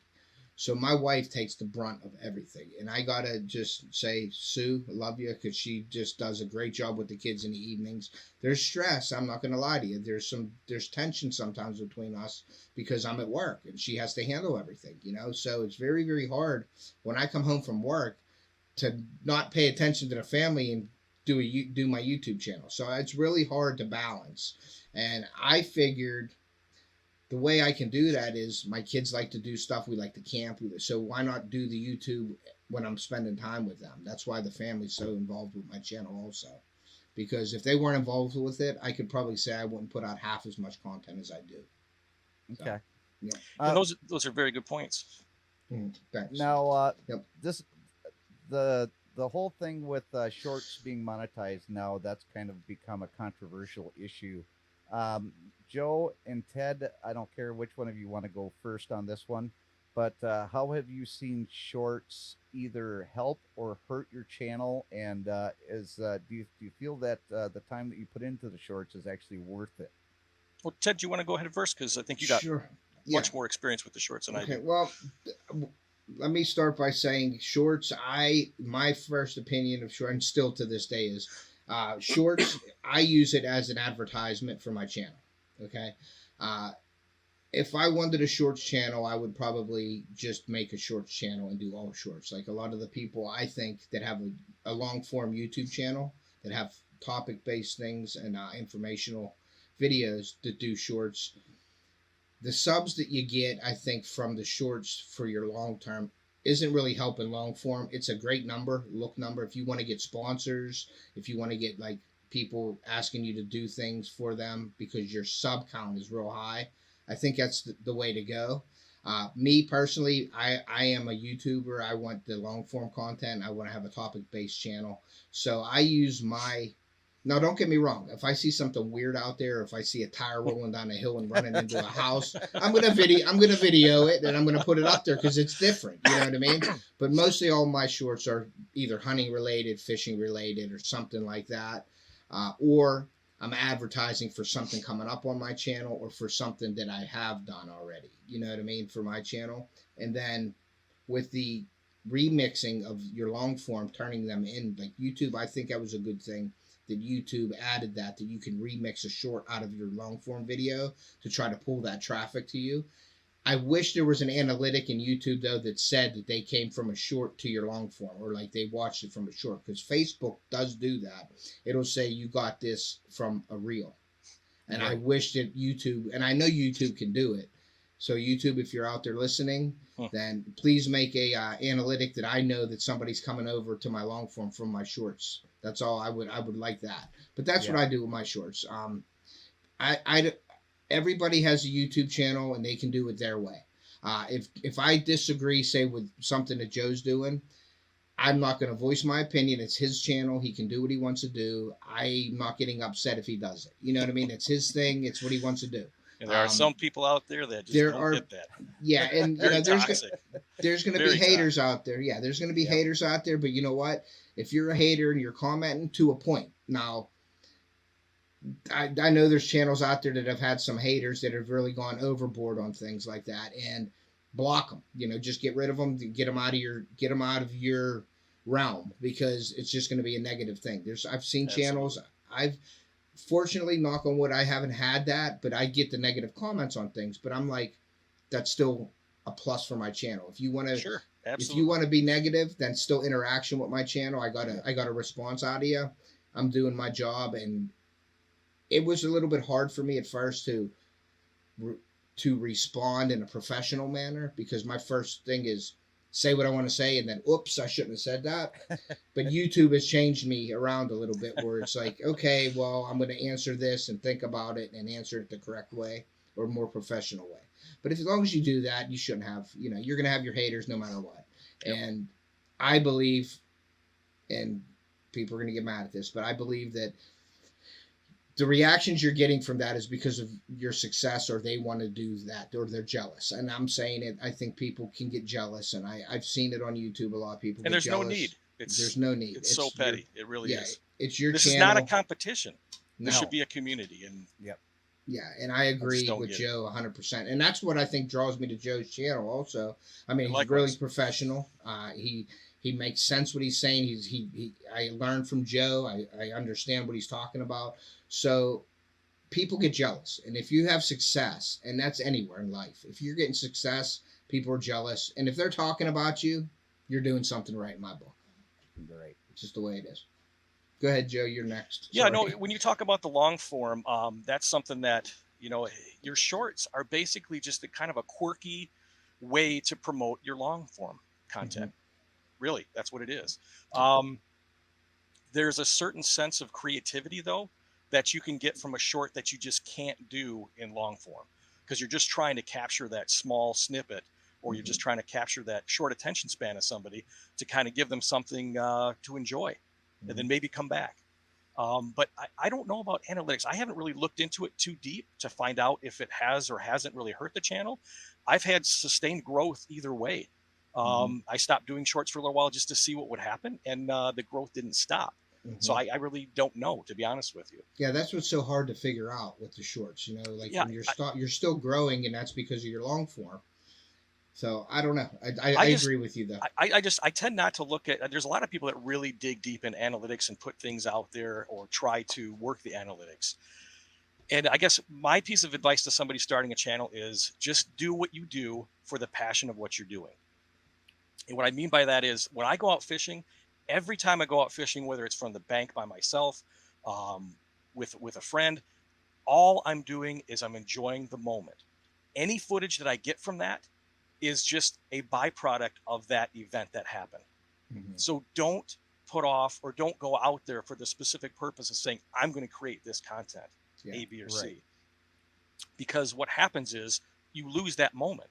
So my wife takes the brunt of everything. And I got to just say, Sue, I love you, because she just does a great job with the kids in the evenings. There's stress. I'm not going to lie to you. There's tension sometimes between us because I'm at work and she has to handle everything, So it's very, very hard when I come home from work to not pay attention to the family and do my YouTube channel. So it's really hard to balance. And I figured the way I can do that is my kids like to do stuff. We like to camp. So why not do the YouTube when I'm spending time with them? That's why the family's so involved with my channel also. Because if they weren't involved with it, I could probably say I wouldn't put out half as much content as I do. Okay. Yeah. And those are very good points. Thanks. Now, Yep. The whole thing with shorts being monetized now, that's kind of become a controversial issue. Joe and Ted, I don't care which one of you want to go first on this one, but how have you seen shorts either help or hurt your channel? And do you feel that the time that you put into the shorts is actually worth it? Well, Ted, do you want to go ahead first? Because I think you got Sure. much more experience with the shorts than I do. Well, let me start by saying shorts. My first opinion of shorts, and still to this day, is shorts. I use it as an advertisement for my channel. Okay. if I wanted a shorts channel, I would probably just make a shorts channel and do all shorts. Like a lot of the people I think that have a long form YouTube channel that have topic based things and informational videos that do shorts. The subs that you get, I think, from the shorts for your long term isn't really helping long form. It's a great look number. If you want to get sponsors, if you want to get like people asking you to do things for them because your sub count is real high, I think that's the way to go. Me personally, I am a YouTuber. I want the long form content. I want to have a topic based channel. So I use now don't get me wrong. If I see something weird out there, if I see a tire rolling down a hill and running into a house, I'm gonna video it and I'm gonna put it up there because it's different. You know what I mean? But mostly all my shorts are either hunting related, fishing related, or something like that, or I'm advertising for something coming up on my channel or for something that I have done already. You know what I mean? For my channel. And then with the remixing of your long form, turning them in, like YouTube, I think that was a good thing that YouTube added that you can remix a short out of your long form video to try to pull that traffic to you. I wish there was an analytic in YouTube though that said that they came from a short to your long form, or like they watched it from a short, because Facebook does do that. It'll say you got this from a reel. And I wish that YouTube, and I know YouTube can do it. So YouTube, if you're out there listening, then please make a analytic that I know that somebody's coming over to my long form from my shorts. That's all. I would like that. But that's what I do with my shorts. Everybody has a YouTube channel and they can do it their way. If I disagree, say with something that Joe's doing, I'm not going to voice my opinion. It's his channel. He can do what he wants to do. I'm not getting upset if he does it. You know what I mean? It's his thing. It's what he wants to do. And there are some people out there that just don't get that. Yeah, and you know, there's going to be haters toxic. out there. Yeah, there's going to be haters out there. But you know what? If you're a hater and you're commenting to a point, now I know there's channels out there that have had some haters that have really gone overboard on things like that, and block them. You know, just get rid of them, get them out of your realm, because it's just going to be a negative thing. I've seen channels. Fortunately, knock on wood, I haven't had that, but I get the negative comments on things. But I'm like, that's still a plus for my channel. If you want to, if you want to be negative, then still interaction with my channel. I got a response out of you. I'm doing my job, and it was a little bit hard for me at first to respond in a professional manner, because my first thing is say what I want to say, and then, oops, I shouldn't have said that. But YouTube has changed me around a little bit, where it's like, okay, well, I'm going to answer this and think about it and answer it the correct way, or more professional way. But as long as you do that, you shouldn't have, you're going to have your haters no matter what. Yep. And I believe, and people are going to get mad at this, but I believe that the reactions you're getting from that is because of your success, or they want to do that, or they're jealous. And I'm saying it, I think people can get jealous, and I've seen it on YouTube. A lot of people get jealous. No need. There's no need. It's so petty. It really is. It's your this channel. This is not a competition. No. This should be a community. And yeah, and I agree with Joe 100%. And that's what I think draws me to Joe's channel also. I mean, he's really professional. He makes sense what he's saying. I learned from Joe. I understand what he's talking about. So people get jealous. And if you have success, and that's anywhere in life, if you're getting success, people are jealous. And if they're talking about you, you're doing something right in my book. Great. It's just the way it is. Go ahead, Joe. You're next. Yeah, no, when you talk about the long form, that's something that, your shorts are basically just a kind of a quirky way to promote your long form content. Mm-hmm. Really, that's what it is. There's a certain sense of creativity, though, that you can get from a short that you just can't do in long form, because you're just trying to capture that small snippet, or you're just trying to capture that short attention span of somebody to kind of give them something to enjoy, and then maybe come back. But I don't know about analytics. I haven't really looked into it too deep to find out if it has or hasn't really hurt the channel. I've had sustained growth either way. I stopped doing shorts for a little while just to see what would happen, and the growth didn't stop. So I really don't know, to be honest with you. Yeah, that's what's so hard to figure out with the shorts. When you're still growing, and that's because of your long form. So I don't know. I agree with you though. I tend not to look at. There's a lot of people that really dig deep in analytics and put things out there or try to work the analytics. And I guess my piece of advice to somebody starting a channel is just do what you do for the passion of what you're doing. And what I mean by that is when I go out fishing, every time I go out fishing, whether it's from the bank by myself, um, with a friend, all I'm doing is I'm enjoying the moment. Any footage that I get from that is just a byproduct of that event that happened. Mhm. So don't put off or don't go out there for the specific purpose of saying, I'm going to create this content, Yeah, A, B, or right. C. Because what happens is you lose that moment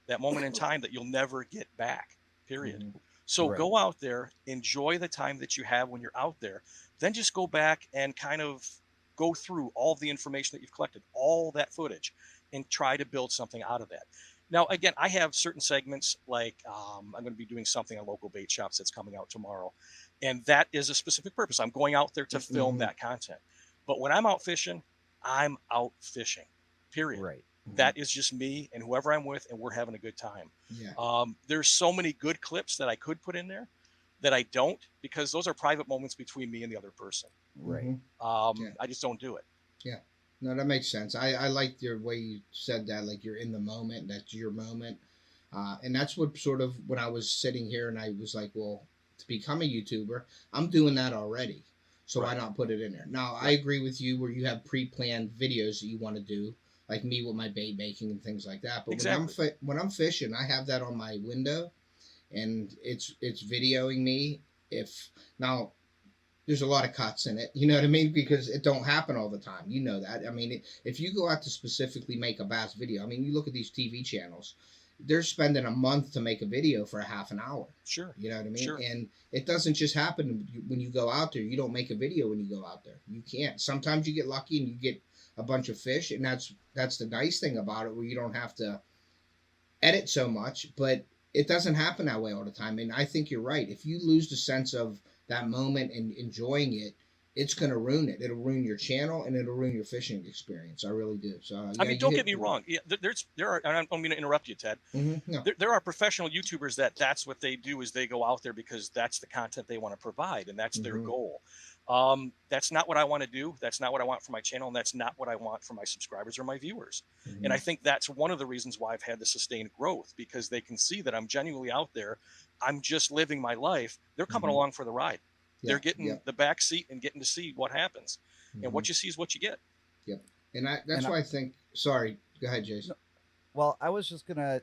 in time that you'll never get back, period. Mhm. So Right. go out there, enjoy the time that you have when you're out there, then just go back and kind of go through all the information that you've collected, all that footage, and try to build something out of that. Now, again, I have certain segments like I'm going to be doing something on local bait shops that's coming out tomorrow. And that is a specific purpose. I'm going out there to film Mhm. that content. But when I'm out fishing, I'm out fishing, period. Right. That is just me and whoever I'm with, and we're having a good time. Yeah. There's so many good clips that I could put in there that I don't, because those are private moments between me and the other person. Right. Mhm. Yeah. I just don't do it. No, that makes sense. I like your way you said that, like you're in the moment, that's your moment. And that's what sort of when I was sitting here and I was like, well, to become a YouTuber, I'm doing that already. So why Right. not put it in there? Now, I Right. agree with you where you have pre-planned videos that you want to do, like me with my bait making and things like that. But Exactly. when I'm fishing, I have that on my window, and it's videoing me. If now there's a lot of cuts in it, you know what I mean, because it don't happen all the time, you know that. I mean, if you go out to specifically make a bass video, I mean, you look at these TV channels, they're spending a month to make a video for a half an hour, Sure. you know what I mean. Sure. And it doesn't just happen when you go out there. You don't make a video when you go out there. You can't. Sometimes you get lucky and you get a bunch of fish, and that's the nice thing about it, where you don't have to edit so much. But it doesn't happen that way all the time. And I think you're right. If you lose the sense of that moment and enjoying it, it's going to ruin it. It'll ruin your channel and it'll ruin your fishing experience. I really do. So I mean, don't get me wrong. Yeah, there are, and I'm going to interrupt you, Ted. No. There are professional YouTubers that's what they do, is they go out there because that's the content they want to provide and that's their Mhm. goal. That's not what I want to do. That's not what I want for my channel, and that's not what I want for my subscribers or my viewers. And I think that's one of the reasons why I've had the sustained growth, because they can see that I'm genuinely out there. I'm just living my life. They're coming Mhm. along for the ride. Yeah, They're getting yeah. the back seat and getting to see what happens. And Mhm. what you see is what you get. And that's And why I think. Sorry, go ahead, Jason. Well, I was just gonna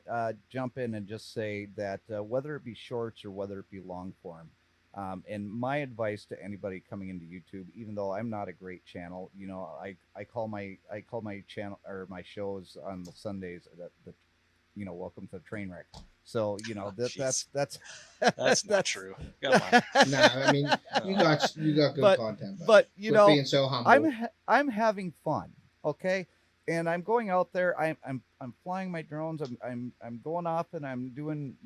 jump in and just say that whether it be shorts or whether it be long form, and my advice to anybody coming into YouTube, even though I'm not a great channel, you know, I call my channel or my shows on the Sundays that you know, welcome to Trainwreck. So you know Oh, that's jeez. that's That's not true. Come on. No, I mean you got good But- content, but you Quit know, being so humble. I'm having fun, okay, and I'm going out there. I'm flying my drones. I'm going off and I'm doing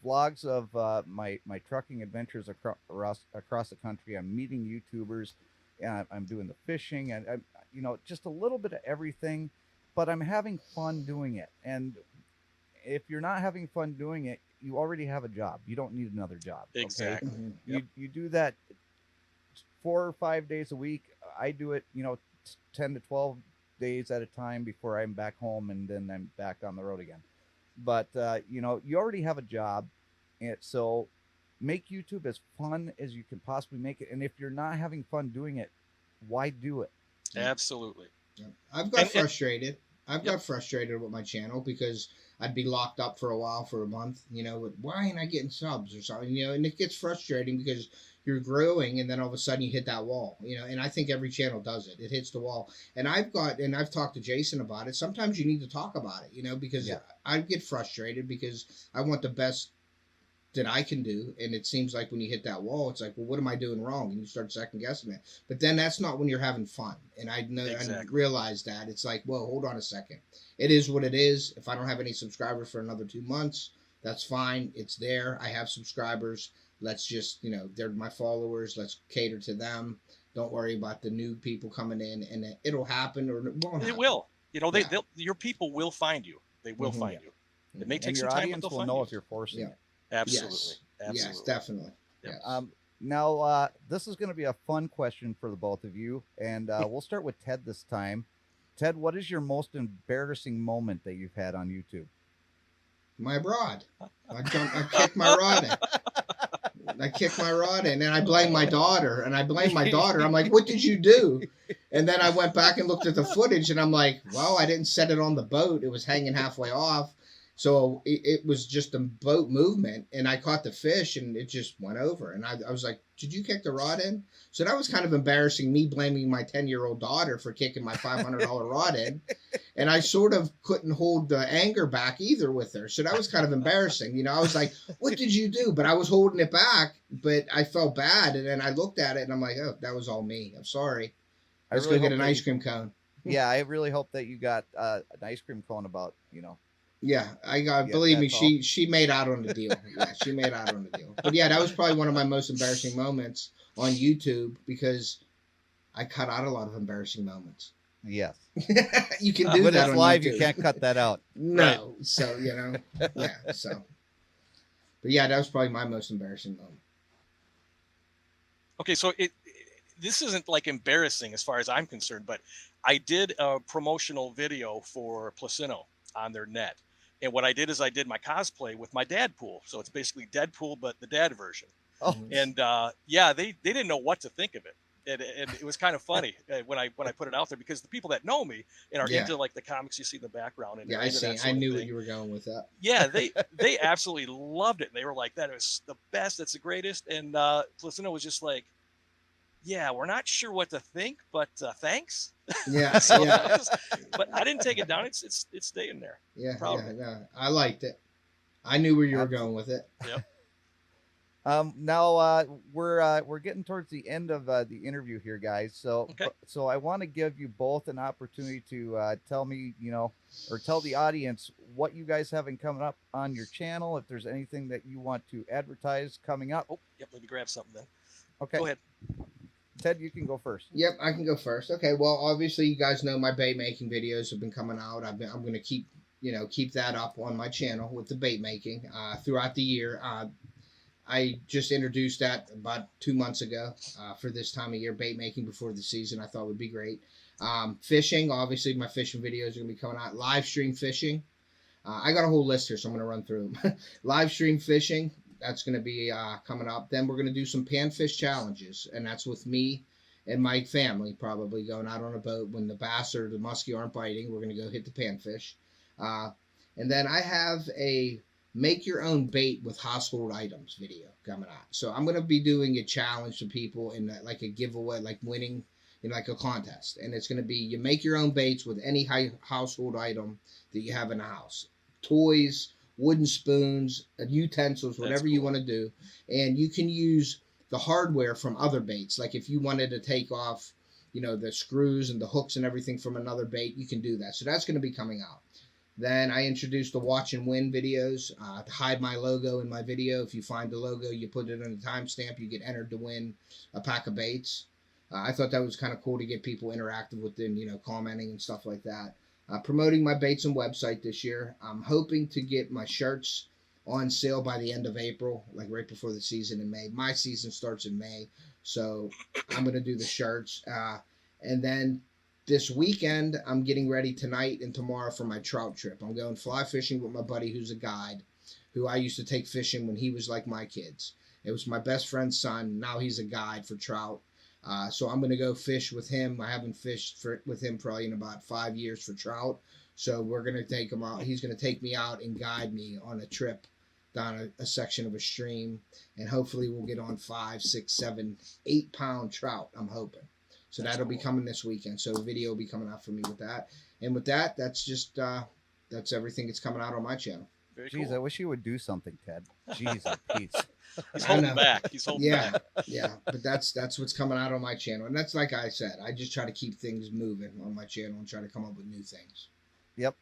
vlogs of my trucking adventures across the country. I'm meeting YouTubers, and I'm doing the fishing, and I'm just a little bit of everything, but I'm having fun doing it. And if you're not having fun doing it, you already have a job. You don't need another job. Okay? Exactly. Mhm. Yep. You do that 4 or 5 days a week. I do it 10 to 12 days at a time before I'm back home, and then I'm back on the road again. But you already have a job, and so make YouTube as fun as you can possibly make it. And if you're not having fun doing it, why do it? Absolutely. Yeah. I've got And- frustrated. I've Yep. got frustrated with my channel because I'd be locked up for a while, for a month, with why ain't I getting subs or something, and it gets frustrating because you're growing and then all of a sudden you hit that wall, and I think every channel does it. It hits the wall. And I've talked to Jason about it. Sometimes you need to talk about it, because Yeah. I get frustrated because I want the best that I can do, and it seems like when you hit that wall, it's like, well, what am I doing wrong? And you start second guessing it. But then that's not when you're having fun. And I know I Exactly. realize that it's like, well, hold on a second. It is what it is. If I don't have any subscribers for another 2 months, that's fine. It's there. I have subscribers. Let's just, they're my followers. Let's cater to them. Don't worry about the new people coming in, and it'll happen or it won't. It happen. will. Yeah. Your people will find you. They will Mhm. find you. It may And take your some time, but audience they'll will find know you. if you're forcing Yeah. it. Absolutely. Yes, Absolutely. definitely. Yep. Yes. Now, this is going to be a fun question for the both of you, and we'll start with Ted this time. Ted, what is your most embarrassing moment that you've had on YouTube? My rod. I kicked my rod in. I kicked my rod in, and I blame my daughter. And I blame my daughter. I'm like, what did you do? And then I went back and looked at the footage, and I'm like, well, I didn't set it on the boat. It was hanging halfway off. So it was just a boat movement, and I caught the fish, and it just went over. And I was like, did you kick the rod in? So that was kind of embarrassing, me blaming my 10-year-old daughter for kicking my $500 rod in. And I sort of couldn't hold the anger back either with her. So that was kind of embarrassing. You know, I was like, what did you do? But I was holding it back, but I felt bad. And then I looked at it, and I'm like, oh, that was all me. I'm sorry. Let's go get an ice cream cone. Yeah, I really hope that you got an ice cream cone about, Yeah, I got. Believe me, she made out on the deal. Yeah, she made out on the deal. But yeah, that was probably one of my most embarrassing moments on YouTube because I cut out a lot of embarrassing moments. Yes, you can do but that. It's on live. YouTube. You can't cut that out. No, right. So yeah. So, but yeah, that was probably my most embarrassing moment. Okay, so this isn't like embarrassing as far as I'm concerned, but I did a promotional video for Placino on their net. And what I did is I did my cosplay with my Dadpool. So it's basically Deadpool, but the dad version. Oh. And yeah, they didn't know what to think of it. And it was kind of funny when I put it out there because the people that know me and are into like the comics you see in the background. And yeah, I see. I knew where you were going with that. Yeah, they absolutely loved it. And they were like, that is the best. That's the greatest. And Placino was just like, yeah, we're not sure what to think, but thanks. Yeah, so yeah. But I didn't take it down. It's staying there. Yeah, I liked it. I knew where you were going with it. Yep. Now we're getting towards the end of the interview here, guys. So okay. So I want to give you both an opportunity to tell me, or tell the audience what you guys have coming up on your channel. If there's anything that you want to advertise coming up. Oh, yep. Let me grab something then. Okay. Go ahead. Ted, you can go first. Yep, I can go first. Okay, well, obviously you guys know my bait making videos have been coming out. I'm going to keep that up on my channel with the bait making throughout the year. I just introduced that about 2 months ago for this time of year, bait making before the season. I thought would be great. Fishing, obviously my fishing videos are going to be coming out. Live stream fishing. I got a whole list here, so I'm going to run through them. Live stream fishing. That's going to be coming up. Then we're going to do some panfish challenges, and that's with me and my family, probably going out on a boat when the bass or the muskie aren't biting. We're going to go hit the panfish. And then I have a make your own bait with household items video coming out. So I'm going to be doing a challenge to people in like a giveaway, like winning in like a contest. And it's going to be you make your own baits with any household item that you have in the house. Toys, wooden spoons, utensils, whatever you want to do. And you can use the hardware from other baits. Like if you wanted to take off, the screws and the hooks and everything from another bait, you can do that. So that's going to be coming out. Then I introduced the watch and win videos to hide my logo in my video. If you find the logo, you put it on a timestamp, you get entered to win a pack of baits. I thought that was kind of cool to get people interactive with them, commenting and stuff like that. Promoting my baits and website this year. I'm hoping to get my shirts on sale by the end of April, like right before the season in May. My season starts in May, so I'm going to do the shirts. And then this weekend, I'm getting ready tonight and tomorrow for my trout trip. I'm going fly fishing with my buddy who's a guide, who I used to take fishing when he was like my kids. It was my best friend's son. Now he's a guide for trout. So I'm going to go fish with him. I haven't fished with him probably in about 5 years for trout. So we're going to take him out. He's going to take me out and guide me on a trip down a section of a stream. And hopefully we'll get on 5, 6, 7, 8 pound trout, I'm hoping. So that'll be coming this weekend. So a video will be coming out for me with that. And with that, that's just, that's everything that's coming out on my channel. Very Jeez, cool. I wish you would do something, Ted. Jeez, Pete. He's holding back. He's holding back. Yeah. But that's what's coming out on my channel. And that's like I said, I just try to keep things moving on my channel and try to come up with new things. Yep.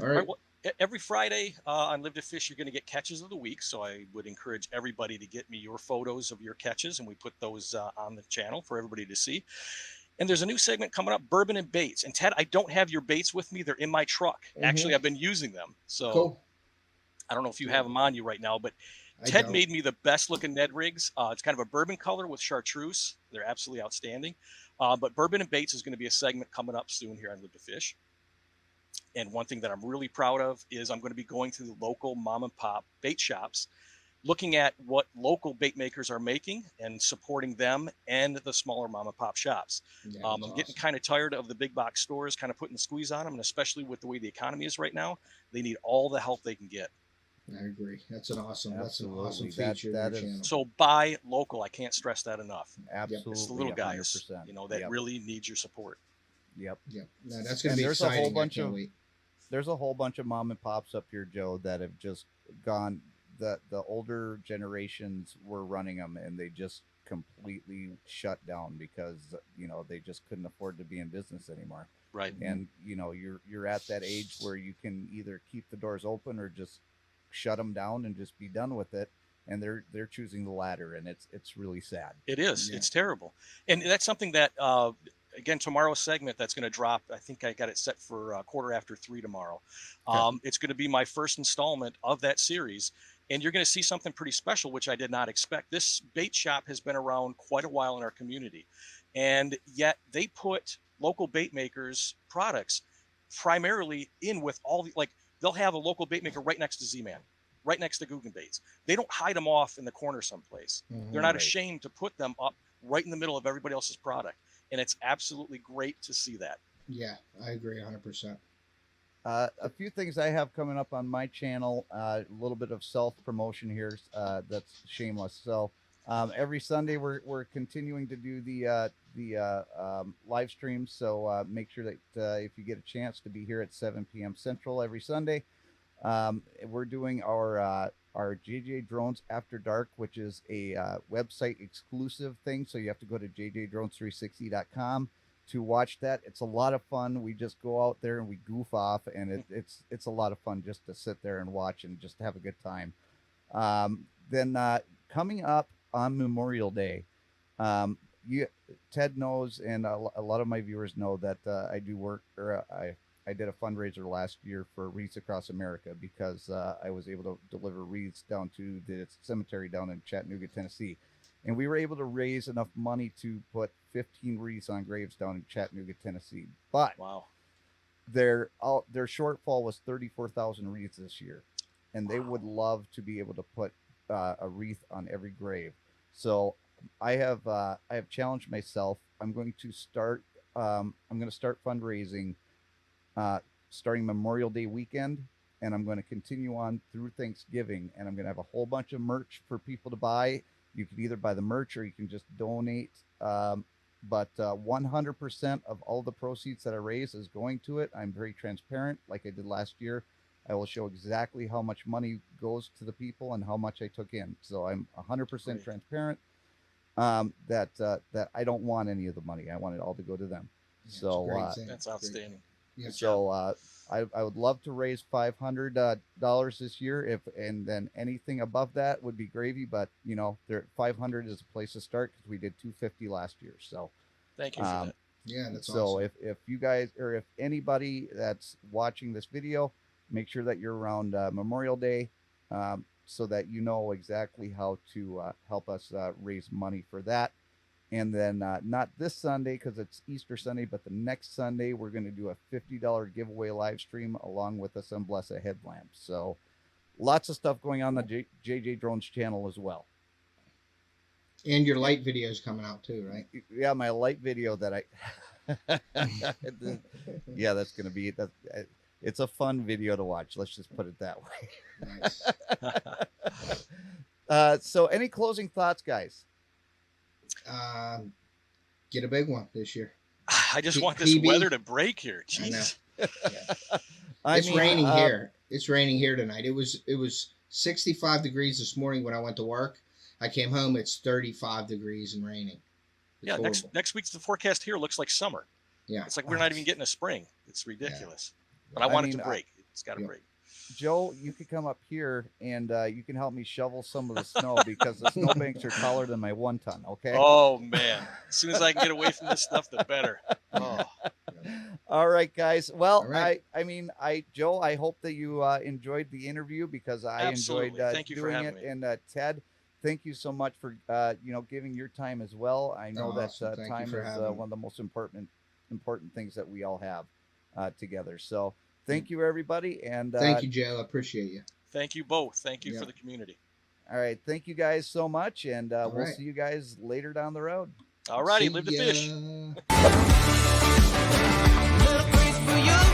All right. Well, every Friday on Live to Fish, you're going to get catches of the week. So I would encourage everybody to get me your photos of your catches, and we put those on the channel for everybody to see. And there's a new segment coming up, Bourbon and Baits. And Ted, I don't have your baits with me. They're in my truck. Mm-hmm. Actually, I've been using them. So cool. I don't know if you have them on you right now, but Ted don't. made me the best looking Ned rigs. It's kind of a bourbon color with chartreuse. They're absolutely outstanding. But Bourbon and Baits is going to be a segment coming up soon here on Live to Fish. And one thing that I'm really proud of is I'm going to be going to the local mom and pop bait shops, looking at what local bait makers are making and supporting them and the smaller mom and pop shops. Yeah, I'm that's getting awesome. kind of tired of the big box stores kind of putting the squeeze on them, and especially with the way the economy is right now, they need all the help they can get. I agree. That's an awesome Absolutely. feature of That your is- channel. So buy local. I can't stress that enough. Absolutely. It's the little guys, 100%. you know, that Yep. really need your support. Yep. Yep. No, that's going And to be there's a whole exciting. bunch I can't of- wait. There's a whole bunch of mom and pops up here, Joe, that have just gone. The older generations were running them, and they just completely shut down because they just couldn't afford to be in business anymore. Right. And you're at that age where you can either keep the doors open or just shut them down and just be done with it. And they're choosing the latter, and it's really sad. It is. Yeah. It's terrible. And that's something that, again, tomorrow's segment that's going to drop. I think I got it set for 3:15 tomorrow. It's going to be my first installment of that series. And you're going to see something pretty special, which I did not expect. This bait shop has been around quite a while in our community. And yet they put local bait makers' products primarily in with all the, like, they'll have a local bait maker right next to Z-Man, right next to Guggen Baits. They don't hide them off in the corner someplace. Mhm. They're not Right. ashamed to put them up right in the middle of everybody else's product. And it's absolutely great to see that. Yeah, I agree 100%. A few things I have coming up on my channel. A little bit of self promotion here. That's shameless. So every Sunday we're continuing to do the live streams. So make sure that if you get a chance to be here at 7 p.m. Central every Sunday, we're doing our JJ Drones After Dark, which is a website exclusive thing. So you have to go to jjdrones360.com to watch that. It's a lot of fun. We just go out there and we goof off, and it's a lot of fun just to sit there and watch and just have a good time. Then coming up on Memorial Day, Ted knows, and a lot of my viewers know that I do work, or I did a fundraiser last year for Wreaths Across America because I was able to deliver wreaths down to the cemetery down in Chattanooga, Tennessee. And we were able to raise enough money to put 15 wreaths on graves down in Chattanooga, Tennessee. But Wow. their shortfall was 34,000 wreaths this year, and they would love to be able to put a wreath on every grave. So I have challenged myself. I'm going to start fundraising starting Memorial Day weekend, and I'm going to continue on through Thanksgiving, and I'm going to have a whole bunch of merch for people to buy. You can either buy the merch or you can just donate. But 100% of all the proceeds that I raise is going to it. I'm very transparent, like I did last year. I will show exactly how much money goes to the people and how much I took in. So I'm 100% Great. transparent. That I don't want any of the money. I want it all to go to them. Yeah, it's a So great thing. That's Great. outstanding. Yeah. so I would love to raise $500 this year, and then anything above that would be gravy. But 500 is a place to start because we did 250 last year. So Thank you for that. Yeah, that's so awesome. if you guys, or if anybody that's watching this video, make sure that you're around Memorial Day, so that you know exactly how to help us raise money for that. And then not this Sunday because it's Easter Sunday, but the next Sunday we're going to do a $50 giveaway live stream along with a Sunblessa headlamp. So lots of stuff going on the JJ Drones channel as well. And your light video is coming out too, right? Yeah, my light video that yeah, that's going to be that. It's a fun video to watch. Let's just put it that way. Nice. So any closing thoughts, guys? Get a big one this year. I just want this PB. weather to break here. I know. Jeez. It's raining here. It's raining here tonight. It was 65 degrees this morning when I went to work. I came home. It's 35 degrees and raining. It's Yeah, horrible. next week's the forecast here looks like summer. Yeah. It's like we're not even getting a spring. It's ridiculous. But I want it to break. It's got to Yeah. break. Joe, you could come up here and you can help me shovel some of the snow because the snowbanks are taller than my 1 ton. Okay. Oh man! As soon as I can get away from this stuff, the better. Oh, All right, guys. Well, All right. Joe, I hope that you enjoyed the interview because I Absolutely. enjoyed Thank you for doing having it. me. And Ted, thank you so much for giving your time as well. I know that Awesome. Thank you time for is having me. one of the most important things that we all have together. So thank you, everybody, and Thank you, Joe. I appreciate you. Thank you both. Thank you Yeah. for the community. All right, thank you guys so much, and we'll right. see you guys later down the road. All righty, See live to ya. fish. Little place for you.